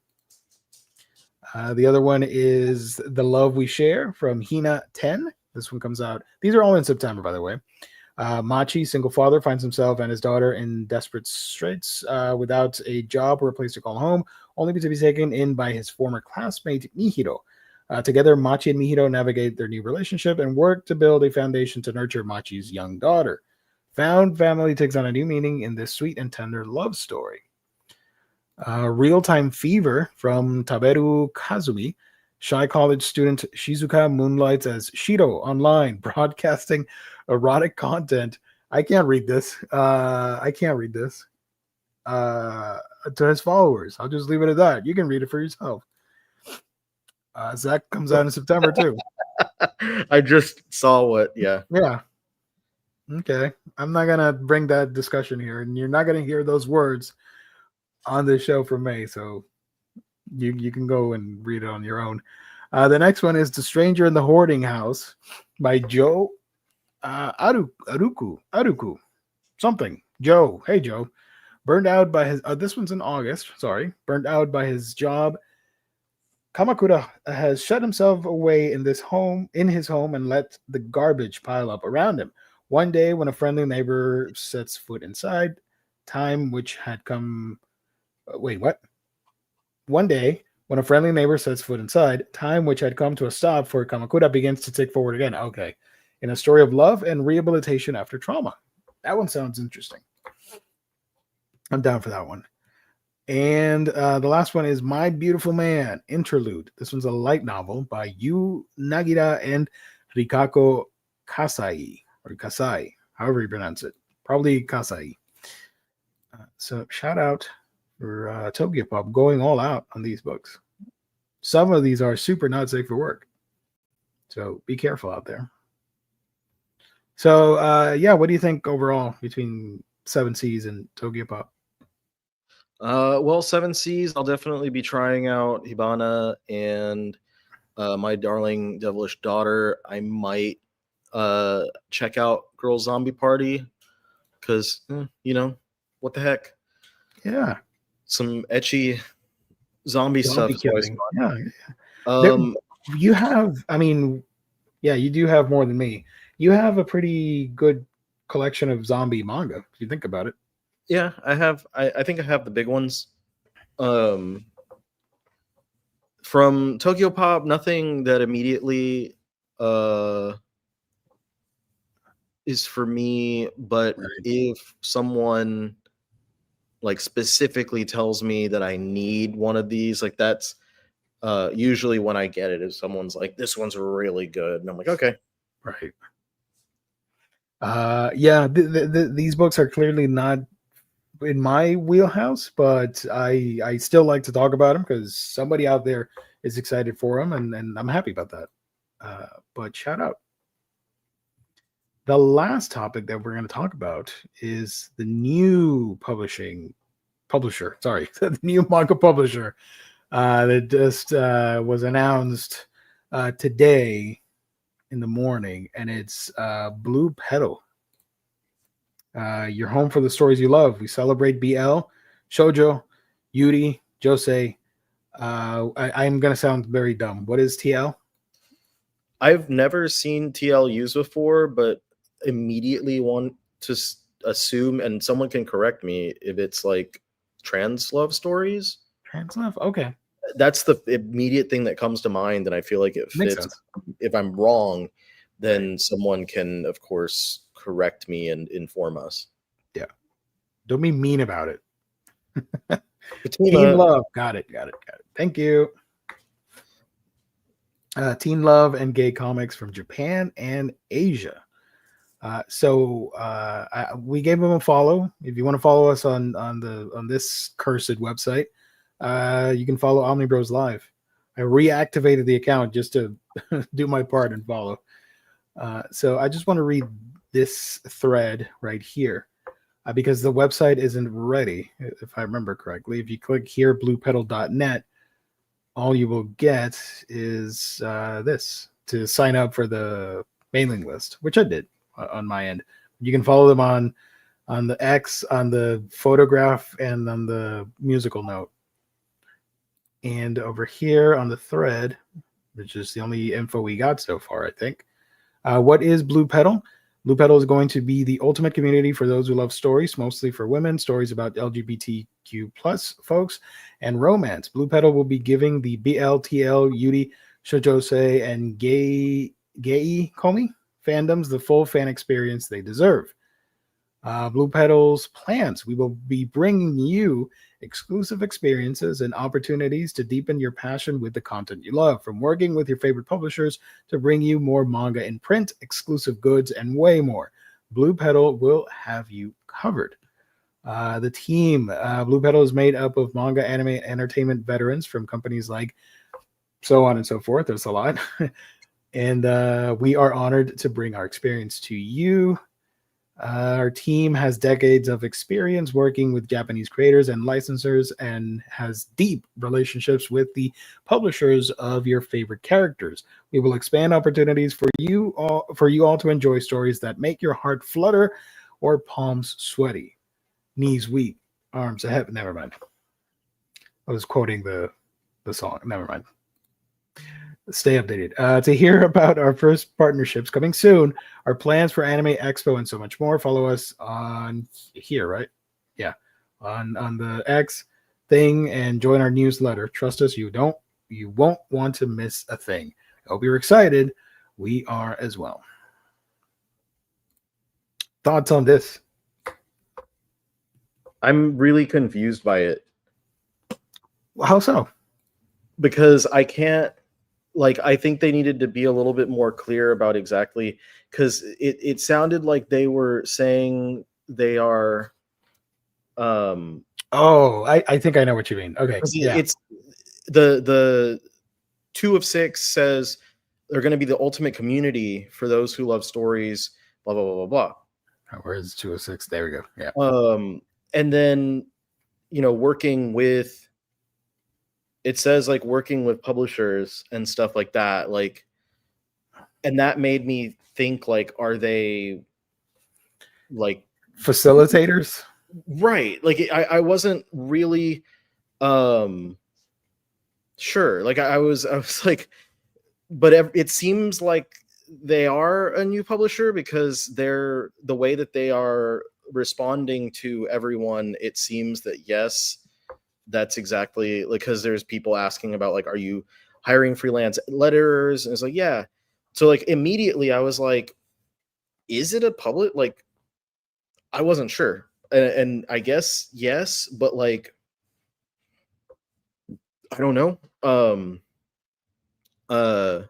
A: The other one is The Love We Share from Hina 10. This one comes out. These are all in September, by the way. Machi, single father, finds himself and his daughter in desperate straits without a job or a place to call home, only to be taken in by his former classmate, Mihiro. Together, Machi and Mihiro navigate their new relationship and work to build a foundation to nurture Machi's young daughter. Found family takes on a new meaning in this sweet and tender love story. Real-Time Fever from Taberu Kazumi. Shy college student Shizuka moonlights as Shiro online, broadcasting erotic content. I can't read this. To his followers. I'll just leave it at that. You can read it for yourself. Zach comes out in September too.
B: I just saw what, yeah.
A: Yeah. Okay. I'm not gonna bring that discussion here, and you're not gonna hear those words on the show from me, so you can go and read it on your own. The next one is The Stranger in the Hoarding House by Joe Aruku something. Joe, hey Joe, burned out by his this one's in August, sorry. Burned out by his job, Kamakura has shut himself away in his home and let the garbage pile up around him. One day, when a friendly neighbor sets foot inside, time which had come One day, when a friendly neighbor sets foot inside, time which had come to a stop for Kamakura begins to tick forward again. Okay. In a story of love and rehabilitation after trauma. That one sounds interesting. I'm down for that one. And the last one is My Beautiful Man, Interlude. This one's a light novel by Yu Nagira and Rikako Kasai, or Kasai, however you pronounce it. Probably Kasai. So shout out for Tokyopop going all out on these books. Some of these are super not safe for work. So be careful out there. So yeah, what do you think overall between Seven Seas and Tokyopop?
B: Well, Seven Seas, I'll definitely be trying out Hibana and My Darling Devilish Daughter. I might check out Girl Zombie Party because, what the heck?
A: Yeah.
B: some ecchi zombie stuff
A: Zombie
B: is always
A: killing.
B: fun.
A: Yeah. There,
B: Um,
A: you have, I mean, yeah, you do have more than me. You have a pretty good collection of zombie manga, if you think about it.
B: yeah, I think I have the big ones. From Tokyopop, nothing that immediately is for me, but
A: Right.
B: if someone like specifically tells me that I need one of these, like that's usually when I get it, if someone's like, this one's really good, and I'm like, okay.
A: Right. Yeah, these books are clearly not in my wheelhouse, but I still like to talk about them because somebody out there is excited for them, and I'm happy about that. But shout out. The last topic that we're going to talk about is the new publisher. Sorry, the new manga publisher that just was announced today in the morning, and it's Blue Petal. You're home for the stories you love. We celebrate BL, Shoujo, Yuri, Josei. I'm going to sound very dumb. What is TL?
B: I've never seen TL used before, but immediately want to assume, and someone can correct me if it's like trans love stories.
A: Trans love? Okay.
B: That's the immediate thing that comes to mind, and I feel like it
A: Makes
B: fits.
A: sense.
B: If I'm wrong, then someone can, of course, correct me and inform us.
A: Yeah. Don't be mean about it.
B: Fatima,
A: Teen Love. Got it. Thank you. Teen Love and gay comics from Japan and Asia. We gave them a follow. If you want to follow us on this cursed website, you can follow Omnibros Live. I reactivated the account just to do my part and follow. So I just want to read this thread right here because the website isn't ready, if I remember correctly. If you click here, bluepetal.net, all you will get is this to sign up for the mailing list, which I did on my end. You can follow them on the X, on the photograph, and on the musical note. And over here on the thread, which is the only info we got so far, I think. What is Blue Petal? Blue Petal is going to be the ultimate community for those who love stories, mostly for women, stories about LGBTQ plus folks, and romance. Blue Petal will be giving the BL, TL, Yuri, Shoujosei, and Gei Komi fandoms the full fan experience they deserve. Blue Petal's plans. We will be bringing you exclusive experiences and opportunities to deepen your passion with the content you love, from working with your favorite publishers to bring you more manga in print, exclusive goods, and way more. Blue Petal will have you covered. The team, Blue Petal, is made up of manga, anime, entertainment veterans from companies like so on and so forth. There's a lot. And we are honored to bring our experience to you. Our team has decades of experience working with Japanese creators and licensors and has deep relationships with the publishers of your favorite characters. We will expand opportunities for you all to enjoy stories that make your heart flutter or palms sweaty, knees weak, arms ahead. Never mind. I was quoting the song. Never mind. Stay updated. To hear about our first partnerships coming soon, our plans for Anime Expo, and so much more, follow us on here, right? Yeah, on the X thing, and join our newsletter. Trust us, you won't want to miss a thing. I hope you're excited. We are as well. Thoughts on this?
B: I'm really confused by it.
A: How so?
B: Because I can't. Like, I think they needed to be a little bit more clear about exactly, because it sounded like they were saying they are.
A: I think I know what you mean. Okay, yeah.
B: It's the 2 of 6 says they're going to be the ultimate community for those who love stories. Blah blah blah blah blah.
A: Where's 206? There we go. Yeah.
B: And then working with. It says like working with publishers and stuff like that, like, and that made me think, like, are they like
A: facilitators?
B: Right. Like I wasn't really Sure. Like I was like, but it seems like they are a new publisher because they're the way that they are responding to everyone. It seems that yes, that's exactly like, because there's people asking about like, are you hiring freelance letters? And it's like, yeah. So like immediately I was like, is it a public? Like I wasn't sure, and I guess yes, but like I don't know. Uh,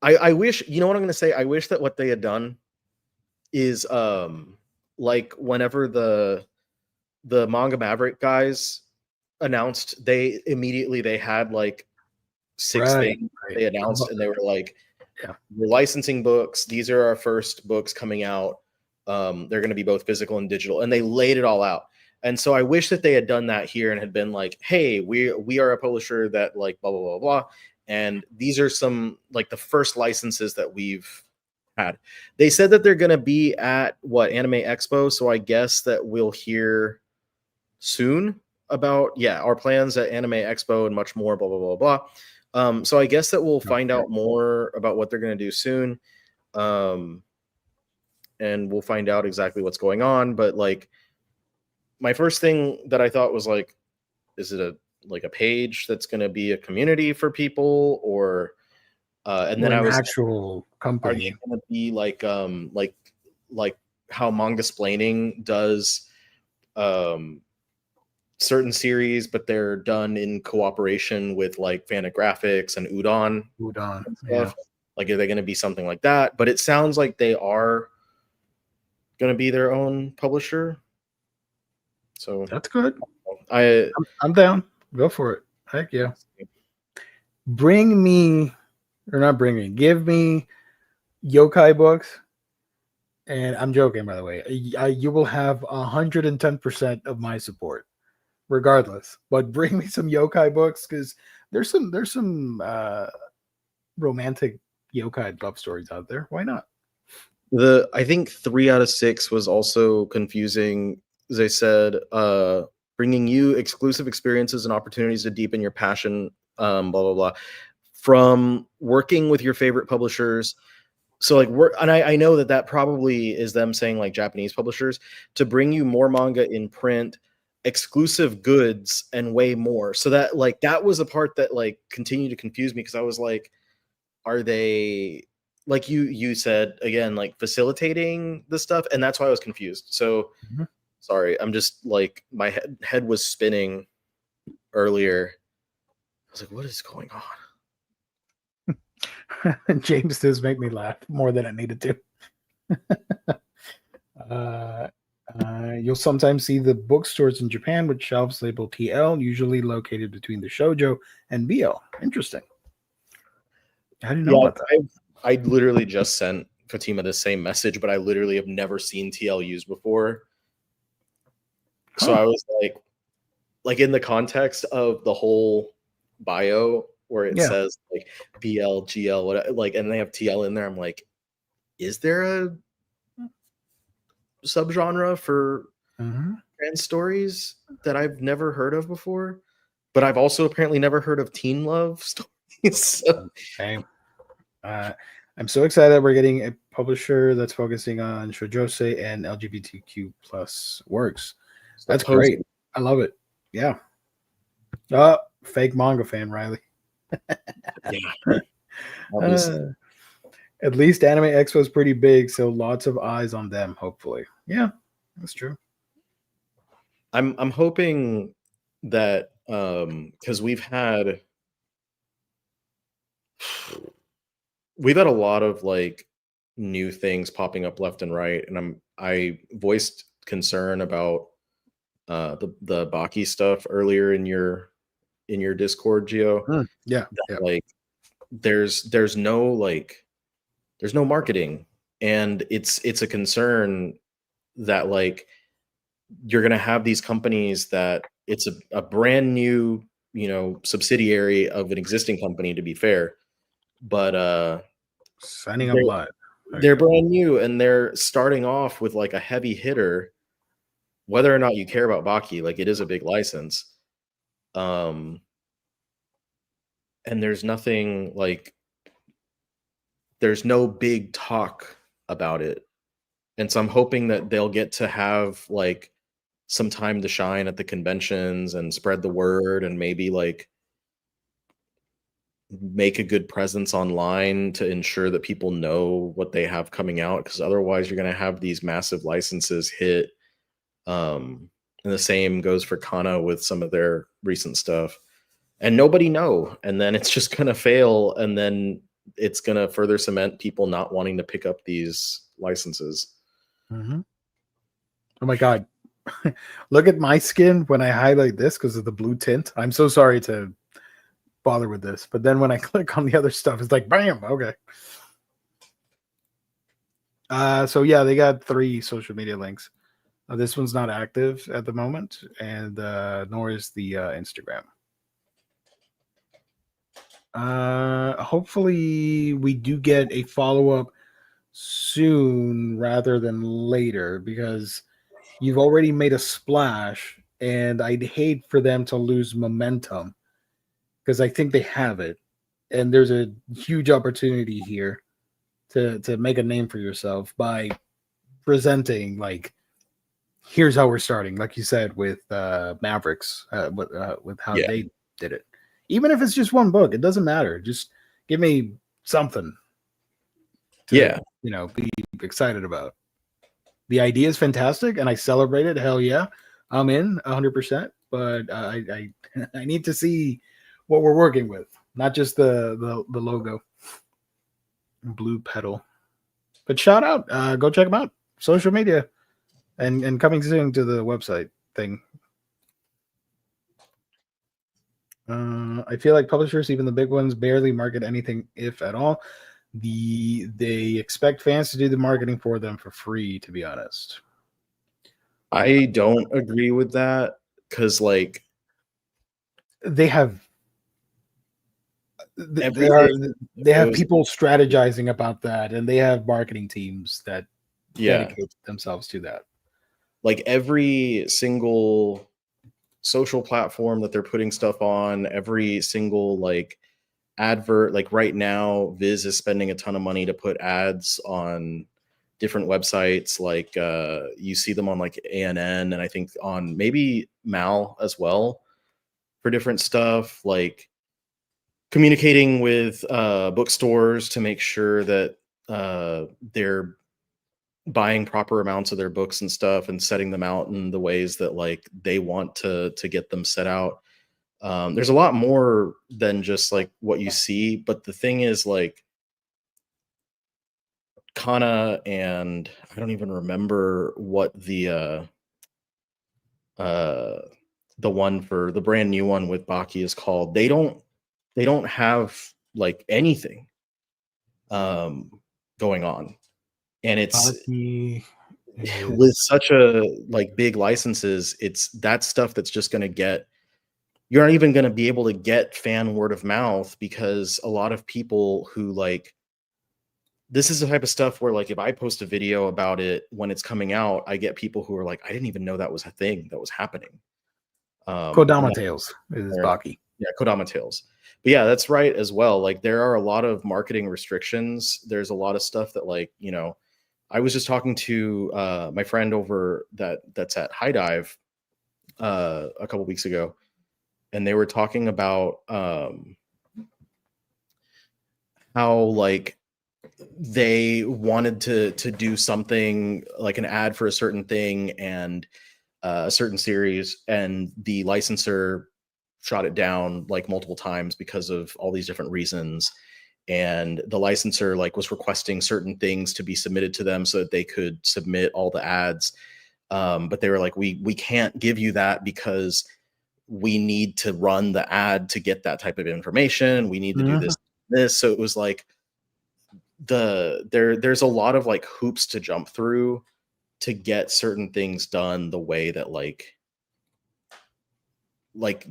B: I wish, you know what I'm gonna say. I wish that what they had done is like whenever the Manga Maverick guys announced, they immediately they had like six
A: Right.
B: things
A: Right.
B: they announced, and they were like,
A: Yeah.
B: we're licensing books. These are our first books coming out. They're going to be both physical and digital, and they laid it all out. And so I wish that they had done that here and had been like, hey, we are a publisher that like blah blah blah blah, and these are some like the first licenses that we've had. They said that they're going to be at what, Anime Expo, so I guess that we'll hear soon about our plans at Anime Expo and much more, blah blah blah blah. So I guess that we'll find out more about what they're going to do soon, and we'll find out exactly what's going on. But like, my first thing that I thought was like, is it a page that's going to be a community for people, or and then
A: Or
B: I
A: an
B: was,
A: actual
B: are they
A: company.
B: going to be like how Manga Splaining does certain series, but they're done in cooperation with like Fantagraphics and Udon
A: Udon.
B: and
A: Yeah.
B: stuff. Like, are they going to be something like that? But it sounds like they are going to be their own publisher. So
A: That's good.
B: I
A: I'm down. Go for it. Heck yeah. Bring me, or not bring me, give me yokai books. And I'm joking, by the way. You will have 110% of my support, regardless. But bring me some yokai books, because there's some romantic yokai love stories out there. Why not?
B: I think 3 out of 6 was also confusing. They said bringing you exclusive experiences and opportunities to deepen your passion, blah blah blah, from working with your favorite publishers. So like and I know that probably is them saying like Japanese publishers, to bring you more manga in print, exclusive goods, and way more. So that like that was a part that like continued to confuse me, because I was like, are they, like you said again, like facilitating the stuff? And that's why I was confused. So
A: Mhm.
B: sorry, I'm just like, my head was spinning earlier. I was like, what is going on?
A: James does make me laugh more than I needed to. uh, you'll sometimes see the bookstores in Japan with shelves labeled TL, usually located between the shoujo and BL. Interesting. How do you know about that?
B: I literally just sent Fatima the same message, but I literally have never seen TL used before. So I was like in the context of the whole bio where it says like BL, GL, what, like, and they have TL in there, I'm like, is there a subgenre for trans stories that I've never heard of before? But I've also apparently never heard of teen love stories. So.
A: Same. I'm so excited that we're getting a publisher that's focusing on shoujose and LGBTQ plus works. That's great. I love it. Yeah. Fake manga fan, Riley.
B: Yeah.
A: At least Anime Expo is pretty big, so lots of eyes on them, hopefully. Yeah, that's true.
B: I'm hoping that because we've had a lot of like new things popping up left and right, and I voiced concern about the Baki stuff earlier in your Discord, Geo.
A: Yeah.
B: Like there's no marketing, and it's a concern that like you're gonna have these companies that it's a brand new, subsidiary of an existing company, to be fair, but
A: Signing up live.
B: they're brand new and they're starting off with like a heavy hitter. Whether or not you care about Baki, like it is a big license. And there's nothing like, there's no big talk about it. And so I'm hoping that they'll get to have like some time to shine at the conventions and spread the word, and maybe like make a good presence online to ensure that people know what they have coming out, because otherwise you're going to have these massive licenses hit. And the same goes for Kana with some of their recent stuff, and nobody know, and then it's just going to fail, and then it's going to further cement people not wanting to pick up these licenses.
A: Oh my god. Look at my skin when I highlight this because of the blue tint. I'm so sorry to bother with this, but then when I click on the other stuff, it's like bam. Okay. So yeah, they got 3 social media links. This one's not active at the moment, and nor is the Instagram. Hopefully we do get a follow-up soon rather than later, because you've already made a splash, and I'd hate for them to lose momentum, because I think they have it, and there's a huge opportunity here to make a name for yourself by presenting like, here's how we're starting, like you said with Mavericks, with how they did it. Even if it's just one book, it doesn't matter. Just give me something to be excited about. The idea is fantastic, and I celebrate it. Hell yeah, I'm in 100%. But I I need to see what we're working with, not just the logo. Blue Petal. But shout out, go check them out. Social media, and coming soon to the website thing. I feel like publishers, even the big ones, barely market anything, if at all. They expect fans to do the marketing for them for free, to be honest.
B: I don't agree with that, because like
A: they have they have people strategizing about that, and they have marketing teams that dedicate themselves to that.
B: Like every single social platform that they're putting stuff on, every single like advert, like right now Viz is spending a ton of money to put ads on different websites, like you see them on like ANN, and I think on maybe Mal as well, for different stuff, like communicating with bookstores to make sure that they're buying proper amounts of their books and stuff, and setting them out in the ways that like they want to get them set out. There's a lot more than just like what you see, but the thing is, like, Kana, and I don't even remember what the one for the brand new one with Baki is called. They don't have like anything going on, and it's with such a like big licenses, it's that stuff that's just going to get, you're not even going to be able to get fan word of mouth, because a lot of people who like, this is the type of stuff where like if I post a video about it when it's coming out, I get people who are like, I didn't even know that was a thing that was happening.
A: Kodama Tales is Baki.
B: Yeah, Kodama Tales. But yeah, that's right as well. Like there are a lot of marketing restrictions. There's a lot of stuff that like, I was just talking to my friend over that's at High Dive a couple weeks ago, and they were talking about how like they wanted to do something like an ad for a certain thing and a certain series, and the licensor shot it down like multiple times because of all these different reasons. And the licensor like was requesting certain things to be submitted to them so that they could submit all the ads. But they were like, we can't give you that because we need to run the ad to get that type of information. We need to do this. So it was like there's a lot of like hoops to jump through to get certain things done the way that like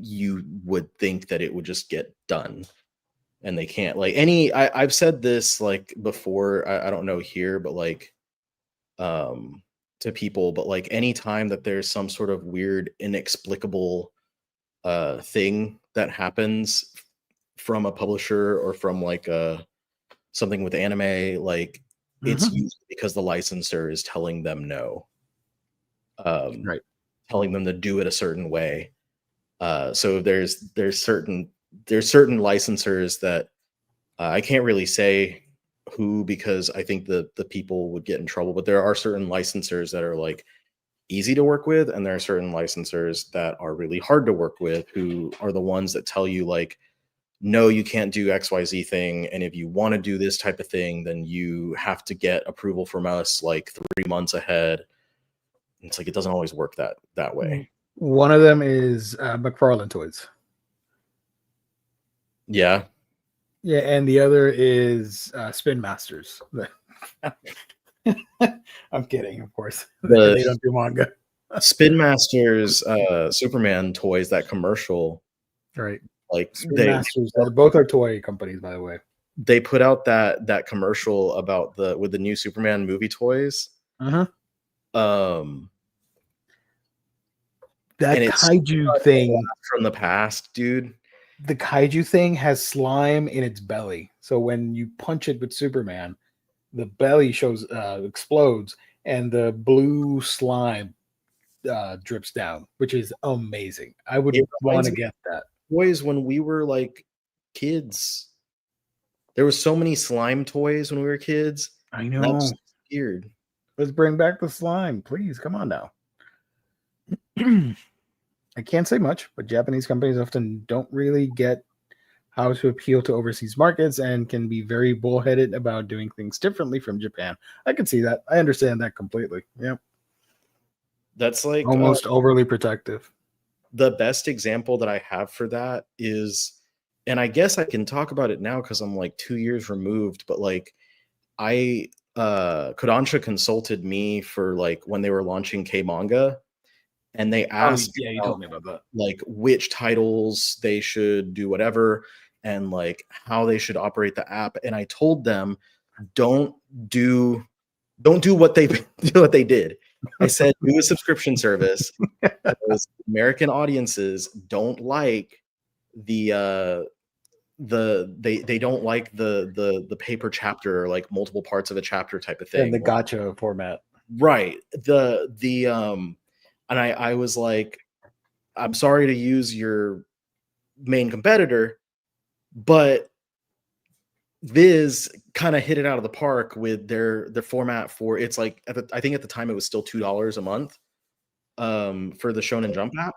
B: you would think that it would just get done. And they can't like I've said this like before, I don't know here, but like to people, but like anytime that there's some sort of weird inexplicable thing that happens from a publisher or from like something with anime, like it's usually because the licensor is telling them no,
A: Right.
B: telling them to do it a certain way. So there's certain licensors that I can't really say who, because I think the people would get in trouble, but there are certain licensors that are like easy to work with, and there are certain licensors that are really hard to work with, who are the ones that tell you like, no, you can't do XYZ thing, and if you want to do this type of thing, then you have to get approval from us like 3 months ahead. It's like it doesn't always work that way.
A: One of them is McFarlane Toys.
B: Yeah.
A: Yeah, and the other is Spin Masters. I'm kidding, of course. They don't do manga.
B: Spin Masters Superman toys, that commercial,
A: Right.
B: like
A: Spin Masters, both are toy companies, by the way.
B: They put out that commercial about with the new Superman movie toys.
A: That
B: and
A: kaiju thing
B: from the past, dude.
A: The kaiju thing has slime in its belly, so when you punch it with Superman, the belly explodes, and the blue slime drips down, which is amazing. I would want to get that.
B: Toys when we were like kids. There was so many slime toys when we were kids.
A: I know.
B: That's weird.
A: Let's bring back the slime, please. Come on now. I can't say much, but Japanese companies often don't really get how to appeal to overseas markets and can be very bullheaded about doing things differently from Japan. I can see that. I understand that completely. Yep.
B: That's like
A: almost overly protective.
B: The best example that I have for that is, and I guess I can talk about it now because I'm like 2 years removed, but like Kodansha consulted me for like when they were launching K-Manga, and they asked
A: you told me about that,
B: like which titles they should do, whatever, and like how they should operate the app. And I told them, don't do what they did. I said, do a subscription service. Because American audiences don't like they don't like the paper chapter, or like multiple parts of a chapter type of thing,
A: and the gacha format,
B: right? And I was like, I'm sorry to use your main competitor, but Viz kind of hit it out of the park with their format for, it's like I think at the time it was still $2 a month for the Shonen Jump app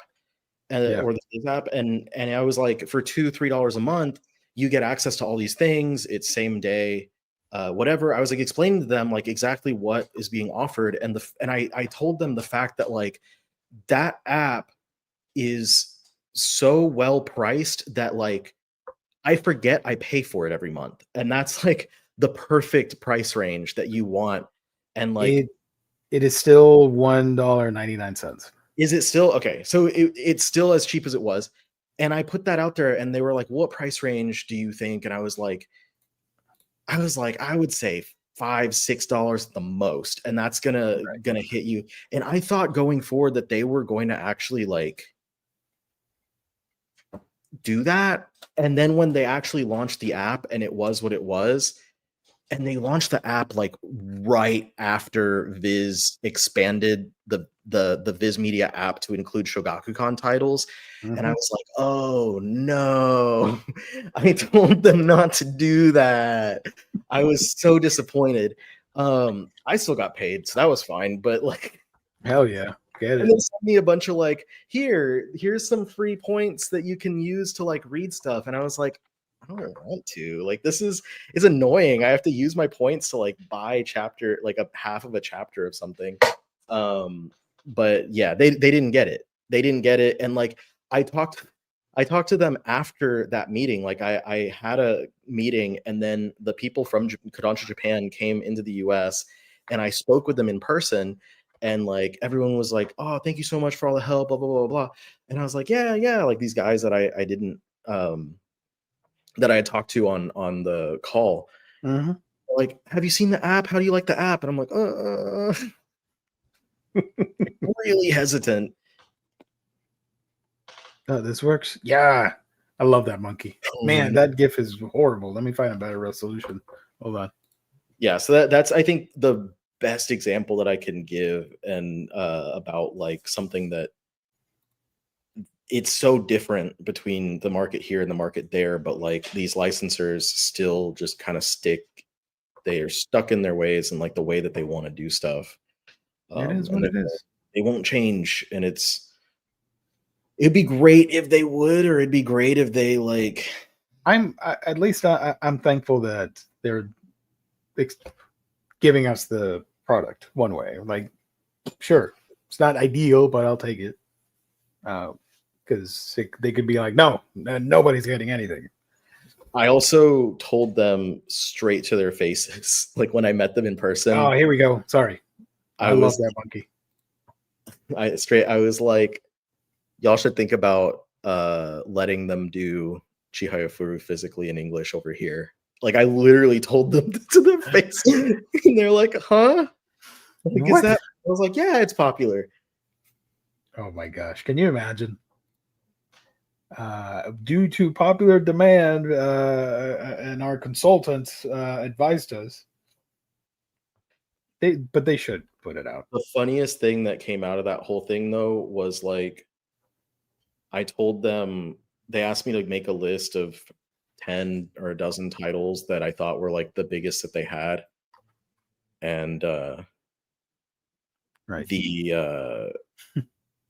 B: or the Viz app, and I was like, for $2-3 a month you get access to all these things. It's same day, whatever. I was like explaining to them like exactly what is being offered, and I told them the fact that like that app is so well priced that like I forget I pay for it every month, and that's like the perfect price range that you want. And like
A: it is still $1.99.
B: Is it still okay? So it's still as cheap as it was. And I put that out there, and they were like, what price range do you think? And I was like, I would say $5-6 at the most, and that's gonna hit you. And I thought going forward that they were going to actually like do that. And then when they actually launched the app, and it was what it was, and they launched the app like right after Viz expanded the Viz Media app to include Shogakukan titles. And I was like, oh no, I told them not to do that. I was so disappointed. I still got paid, so that was fine, but like,
A: hell yeah, get it.
B: And they sent me a bunch of like, here's some free points that you can use to like read stuff. And I was like, I don't want to. Like, this is annoying. I have to use my points to like buy chapter, like a half of a chapter of something. But yeah, they didn't get it. They didn't get it. And like I talked to them after that meeting. Like I had a meeting, and then the people from Kodansha Japan came into the US, and I spoke with them in person. And like everyone was like, oh, thank you so much for all the help, blah blah blah blah. And I was like, yeah, like these guys that I didn't that I had talked to on the call, like, have you seen the app? How do you like the app? And I'm like, really hesitant.
A: Oh, this works. Yeah, I love that monkey. Man,
B: Mhm.
A: that GIF is horrible. Let me find a better resolution. Hold on.
B: Yeah, so that's I think the best example that I can give, and about like something that it's so different between the market here and the market there, but like these licensors still just kind of stick. They are stuck in their ways and like the way that they want to do stuff,
A: It is
B: and
A: what it is.
B: they won't change. And it'd be great if they would, or it'd be great if they like.
A: At least I'm thankful that they're ex- giving us the product one way. Like, sure, it's not ideal, but I'll take it. Because they could be like, no, nobody's getting anything.
B: I also told them straight to their faces, like when I met them in person.
A: Oh, here we go. Sorry, I love that monkey.
B: I was like, y'all should think about letting them do Chihayafuru physically in English over here. Like I literally told them to their face, and they're like, "Huh? Like, is
A: What?
B: that?" I was like, "Yeah, it's popular."
A: Oh my gosh, can you imagine? Due to popular demand, and our consultants advised us, but they should put it out.
B: The funniest thing that came out of that whole thing, though, was like I told them they asked me to make a list of 10 or a dozen titles that I thought were like the biggest that they had, and
A: Right.
B: the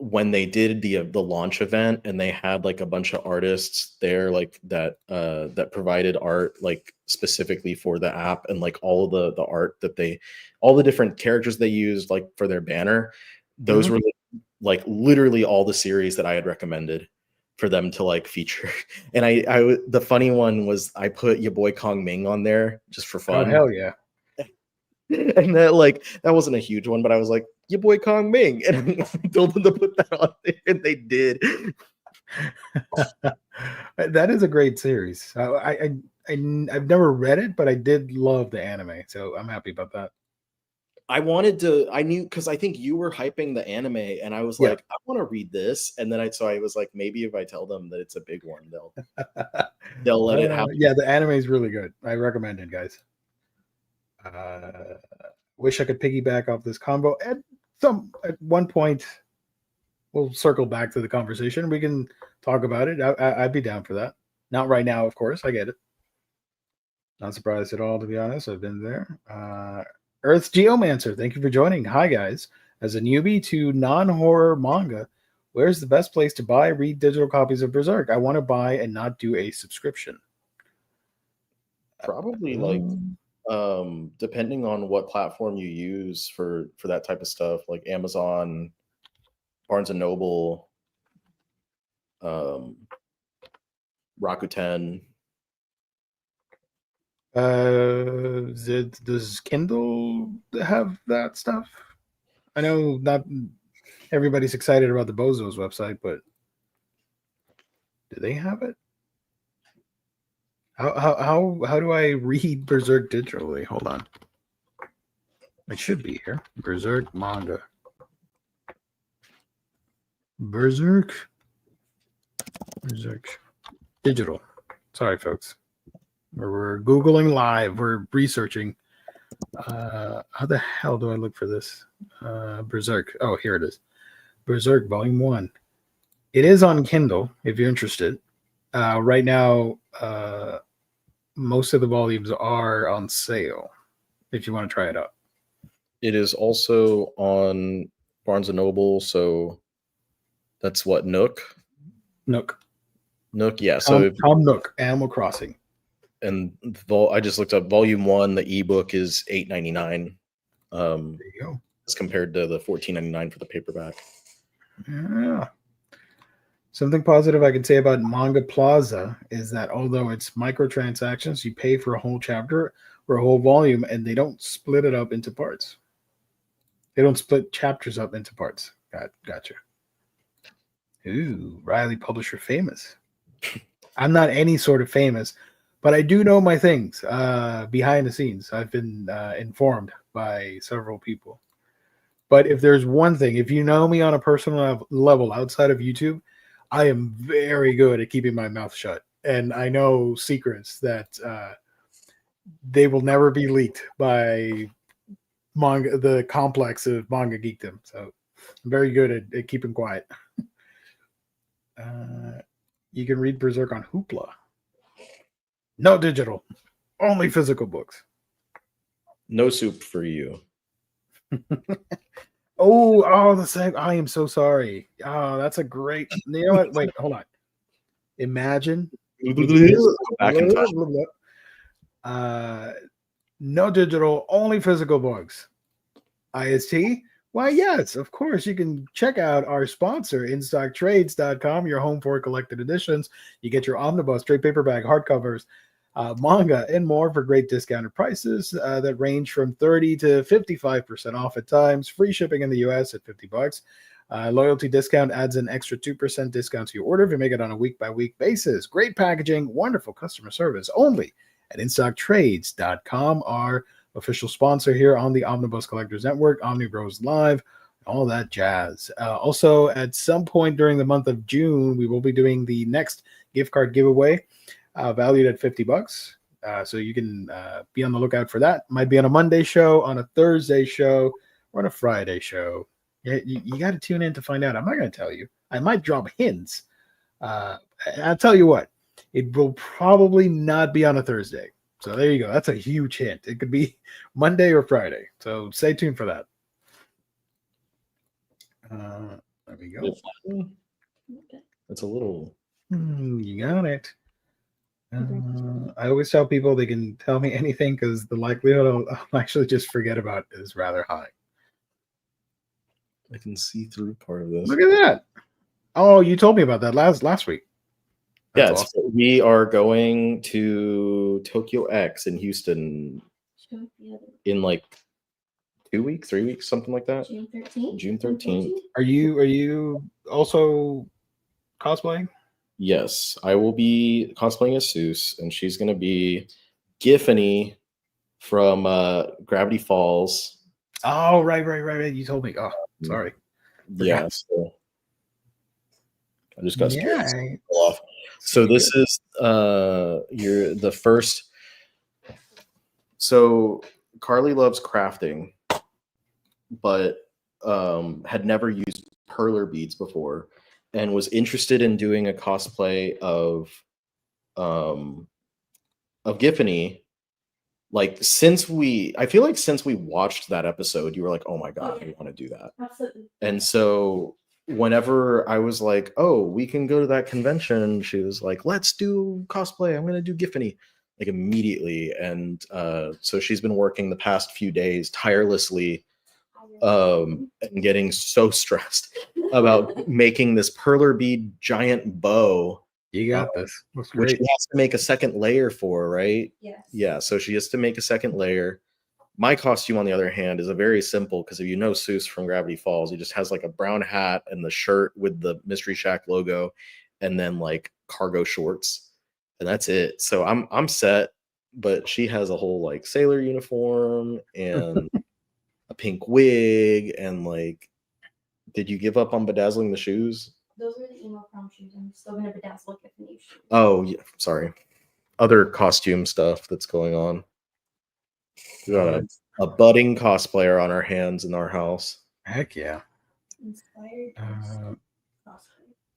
B: when they did the launch event and they had like a bunch of artists there like that provided art like specifically for the app, and like all of the art that all the different characters they used like for their banner, those were like literally all the series that I had recommended for them to like feature. And the funny one was I put your boy Kong Ming on there just for
A: Oh
B: fun.
A: hell yeah!
B: And that wasn't a huge one, but I was like, your boy Kong Ming, and I told them to put that on there, and they did.
A: That is a great series. I've never read it, but I did love the anime, so I'm happy about that.
B: I knew because I think you were hyping the anime, and I was
A: Yeah.
B: like, I want to read this, and then I was like, maybe if I tell them that it's a big one, they'll let it happen.
A: Yeah, the anime is really good. I recommend it, guys. Wish I could piggyback off this combo at one point. We'll circle back to the conversation. We can talk about it. I'd be down for that. Not right now, of course. I get it. Not surprised at all, to be honest. I've been there. Earth's Geomancer, thank you for joining. Hi, guys. As a newbie to non-horror manga, where's the best place to read digital copies of Berserk? I want to buy and not do a subscription.
B: Probably like depending on what platform you use for that type of stuff, like Amazon, Barnes and Noble, Rakuten.
A: Does Kindle have that stuff? I know not everybody's excited about the Bozo's website, but do they have it? How do I read Berserk digitally? Hold on. It should be here. Berserk manga. Berserk digital. Sorry, folks. We're Googling live. We're researching. How the hell do I look for this? Berserk. Oh, here it is. Berserk Volume 1. It is on Kindle if you're interested. Right now, most of the volumes are on sale if you want to try it out.
B: It is also on Barnes and Noble, so that's what Nook, yeah. So
A: Tom Nook, Animal Crossing,
B: and I just looked up Volume 1. The ebook is $8.99.
A: There you go.
B: As compared to the $14.99 for the paperback.
A: Yeah. Something positive I can say about Manga Plaza is that although it's microtransactions, you pay for a whole chapter or a whole volume, and they don't split it up into parts. They don't split chapters up into parts. Gotcha. Ooh, Riley Publisher famous. I'm not any sort of famous, but I do know my things behind the scenes. I've been informed by several people. But if there's one thing, if you know me on a personal level outside of YouTube, I am very good at keeping my mouth shut, and I know secrets that they will never be leaked by manga, the complex of manga geekdom. So I'm very good at keeping quiet. You can read Berserk on Hoopla. No digital, only physical books.
B: No soup for you.
A: Oh, the same. I am so sorry. Oh, that's a great. You know what? Wait, hold on. Imagine.
B: Back in time.
A: No digital, only physical books. IST? Why, yes, of course. You can check out our sponsor, InStockTrades.com, your home for collected editions. You get your Omnibus, trade paperback, hardcovers, manga, and more for great discounted prices that range from 30 to 55% off at times. Free shipping in the US at $50. Loyalty discount adds an extra 2% discount to your order if you make it on a week-by-week basis. Great packaging, wonderful customer service, only at InStockTrades.com, our official sponsor here on the Omnibus Collectors Network, Omnibros Live, all that jazz. Also, at some point during the month of June, we will be doing the next gift card giveaway, valued at $50. So you can be on the lookout for that. Might be on a Monday show, on a Thursday show, or on a Friday show. You got to tune in to find out. I'm not going to tell you. I might drop hints. I'll tell you what. It will probably not be on a Thursday. So there you go. That's a huge hint. It could be Monday or Friday. So stay tuned for that. There we go.
B: It's a little.
A: You got it. I always tell people they can tell me anything because the likelihood I'll actually just forget about is rather high.
B: I can see through part of this.
A: Look at that. Oh, you told me about that last week.
B: That's awesome. We are going to Tokyo X in Houston in like 2 weeks, 3 weeks, something like that. June 13th.
A: Are you also cosplaying?
B: Yes, I will be cosplaying as Seuss, and she's going to be Giffany from Gravity Falls.
A: Oh, right. You told me. Oh, sorry.
B: Yeah, so I just got scared off. So this is the first. So Carly loves crafting, but had never used perler beads before, and was interested in doing a cosplay of Giffany. Like I feel like since we watched that episode, you were like, "Oh my god, I want to do that."
C: Absolutely.
B: And so whenever I was like, "Oh, we can go to that convention," she was like, "Let's do cosplay. I'm going to do Giffany," like immediately. And so she's been working the past few days tirelessly, and getting so stressed about making this perler bead giant bow.
A: You got this. Looks
B: Which
A: great.
B: she has to make a second layer for, right?
C: Yes.
B: Yeah, so she has to make a second layer. My costume, on the other hand, is a very simple, because if you know Seuss from Gravity Falls, he just has like a brown hat and the shirt with the Mystery Shack logo, and then like cargo shorts, and that's it. So I'm set, but she has a whole like sailor uniform and a pink wig, and like, did you give up on bedazzling the shoes?
C: Those are the emo prom shoes. I'm still gonna bedazzle Giffany shoes.
B: Oh, yeah, sorry. Other costume stuff that's going on. We got a budding cosplayer on our hands in our house.
A: Heck yeah.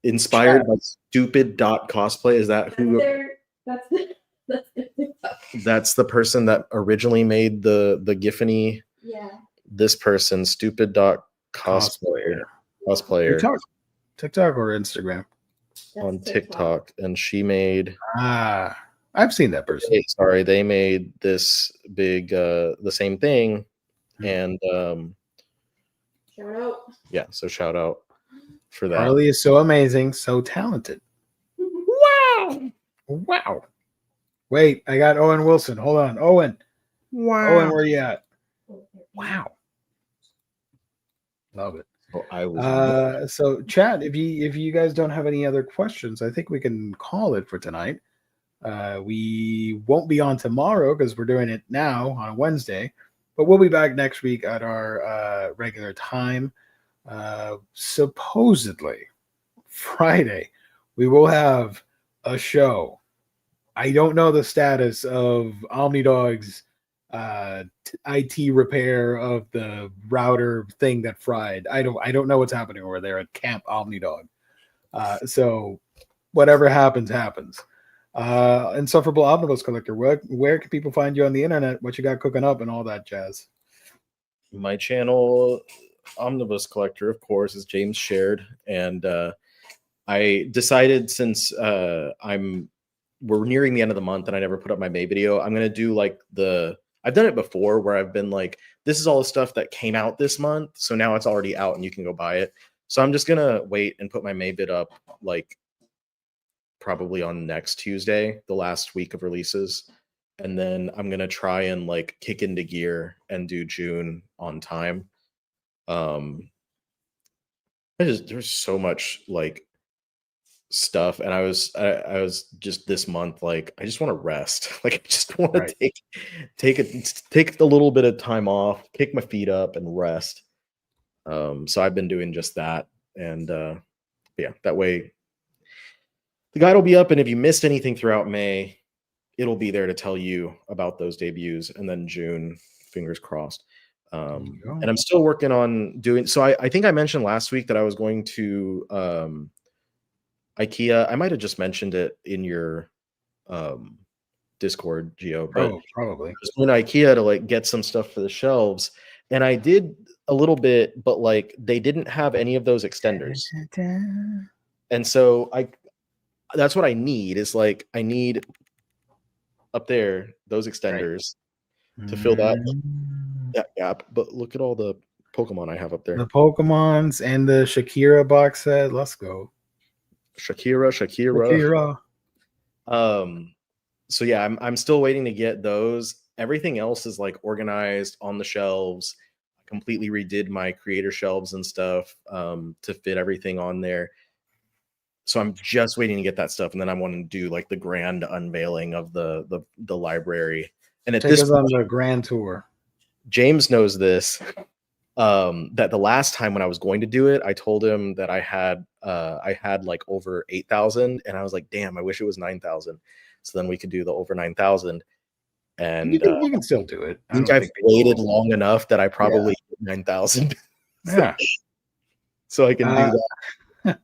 C: Inspired.
B: By stupid dot cosplay. Is that who? That's the person that originally made the Giffany.
C: Yeah.
B: This person, stupid dot cosplayer.
A: TikTok or Instagram?
B: On TikTok, and she made.
A: I've seen that person.
B: Sorry, they made this big, the same thing, and
C: Shout out.
B: yeah, so shout out for that.
A: Carly is so amazing, so talented. Wow. Wait, I got Owen Wilson. Hold on, Owen.
B: Wow.
A: Owen, where you at? Wow. Love it. So chat, if you guys don't have any other questions, I think we can call it for tonight. We won't be on tomorrow because we're doing it now on a Wednesday, but we'll be back next week at our regular time. Supposedly Friday we will have a show. I don't know the status of Omnidog's IT repair of the router thing that fried. I don't know what's happening over there at Camp Omnidog. So whatever happens, happens. Insufferable Omnibus Collector, where can people find you on the internet? What you got cooking up and all that jazz?
B: My channel, Omnibus Collector, of course, as James shared, and I decided since we're nearing the end of the month and I never put up my May video, I'm gonna do like I've done it before where I've been like, this is all the stuff that came out this month, so now it's already out and you can go buy it. So I'm just gonna wait and put my May vid up like probably on next Tuesday, the last week of releases. And then I'm gonna try and like kick into gear and do June on time. There's so much like stuff, and I was just this month like I just want to rest. Like I just want to take a little bit of time off, kick my feet up, and rest. So I've been doing just that, and yeah, that way the guide will be up, and if you missed anything throughout May, it'll be there to tell you about those debuts, and then June, fingers crossed. And I'm still working on doing. So I think I mentioned last week that I was going to IKEA. I might have just mentioned it in your Discord, Geo, but
A: probably.
B: I was going to IKEA to like get some stuff for the shelves, and I did a little bit, but like they didn't have any of those extenders, and so that's what I need. Is like I need up there those extenders to fill that gap. But look at all the Pokemon I have up there.
A: The Pokemons and the Shakira box set. Let's go.
B: Shakira. So yeah, I'm still waiting to get those. Everything else is like organized on the shelves. I completely redid my creator shelves and stuff to fit everything on there. So I'm just waiting to get that stuff, and then I want to do like the grand unveiling of the library. And at
A: Take us on the grand tour.
B: James knows this. That the last time when I was going to do it, I told him that I had like over 8,000, and I was like, damn, I wish it was 9,000. So then we could do the over 9,000. And
A: you can still do it.
B: I think I've waited long enough that I probably hit 9,000.
A: Yeah.
B: So I can do that.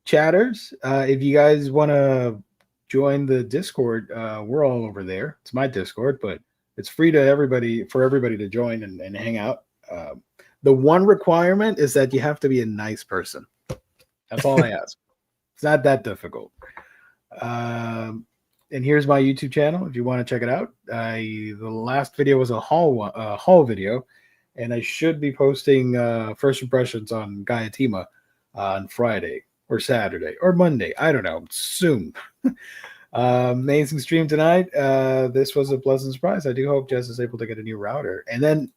A: Chatters, if you guys want to join the Discord, we're all over there. It's my Discord, but it's free to everybody to join and hang out. The one requirement is that you have to be a nice person. That's all I ask. It's not that difficult. And here's my YouTube channel if you want to check it out. The last video was a haul video, and I should be posting first impressions on Gayatima on Friday or Saturday or Monday. I don't know. Soon. Amazing stream tonight. This was a pleasant surprise. I do hope Jess is able to get a new router. And then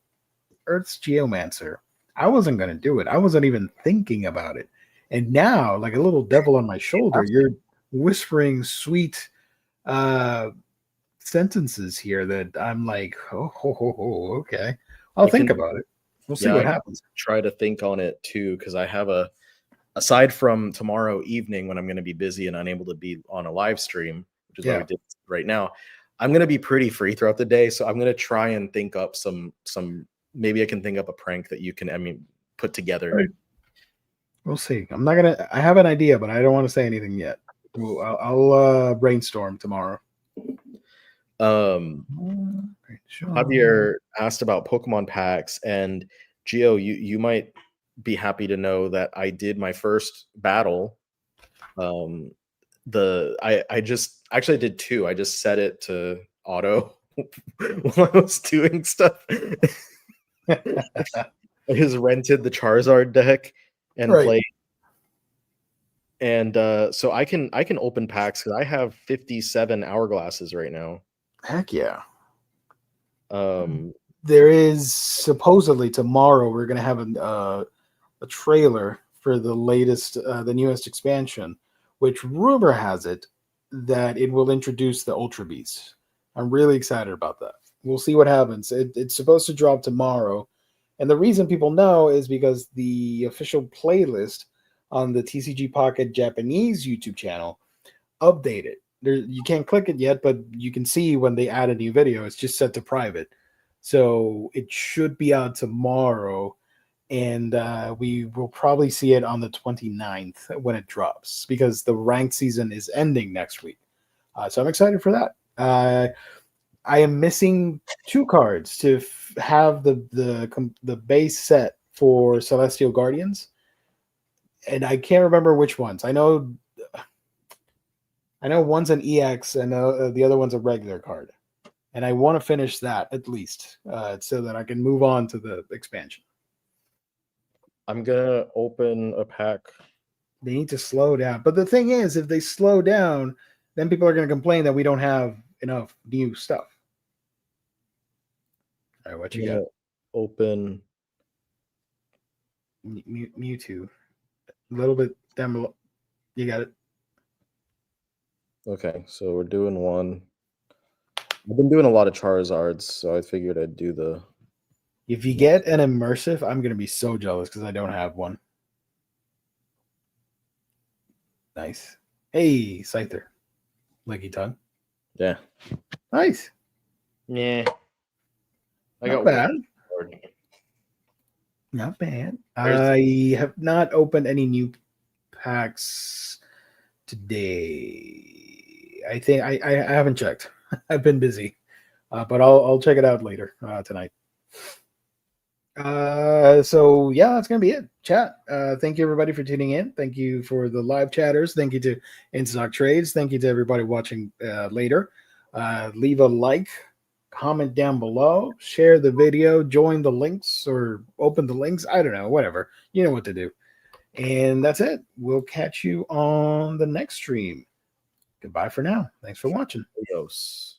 A: Earth's Geomancer. I wasn't going to do it. I wasn't even thinking about it. And now, like a little devil on my shoulder, you're whispering sweet sentences here that I'm like, oh, okay. I'll think about it. We'll see what happens.
B: Try to think on it too, because I have aside from tomorrow evening when I'm going to be busy and unable to be on a live stream, which is what we did right now, I'm going to be pretty free throughout the day. So I'm going to try and think up some, maybe I can think up a prank that you can, put together.
A: Right. We'll see. I have an idea, but I don't want to say anything yet. I'll brainstorm tomorrow.
B: Javier asked about Pokemon packs, and Gio, you might be happy to know that I did my first battle. I did two. I just set it to auto while I was doing stuff. I just rented the Charizard deck and played. And so I can open packs because I have 57 hourglasses right now.
A: Heck yeah. There is supposedly tomorrow we're gonna have a trailer for the newest expansion, which rumor has it that it will introduce the Ultra Beast. I'm really excited about that. We'll see what happens. It's supposed to drop tomorrow, and the reason people know is because the official playlist on the TCG Pocket Japanese YouTube channel updated. There, you can't click it yet, but you can see when they add a new video. It's just set to private. So it should be out tomorrow. And we will probably see it on the 29th when it drops because the ranked season is ending next week. So I'm excited for that. I am missing 2 cards to have the base set for Celestial Guardians, and I can't remember which ones. I know one's an EX and the other one's a regular card, and I want to finish that at least so that I can move on to the expansion.
B: I'm gonna open a pack.
A: They need to slow down. But the thing is, if they slow down, then people are going to complain that we don't have enough new stuff. All right, what you got?
B: Open
A: Mewtwo. A little bit down below. You got it.
B: Okay, so we're doing one. I've been doing a lot of Charizards, so I figured I'd do the.
A: If you get an immersive, I'm going to be so jealous because I don't have one. Nice. Hey, Scyther. Leggy tongue.
B: Yeah.
A: Nice.
B: Yeah. I
A: Not
B: got
A: bad.
B: one card.
A: Not bad.
B: There's
A: I have not opened any new packs today. I think I haven't checked. I've been busy, but I'll check it out later tonight. So yeah, that's gonna be it. Chat. Thank you everybody for tuning in. Thank you for the live chatters. Thank you to InStockTrades. Thank you to everybody watching later. Leave a like, comment down below, share the video, join the links or open the links. I don't know, whatever. You know what to do. And that's it. We'll catch you on the next stream. Goodbye for now. Thanks for watching.
B: Adios.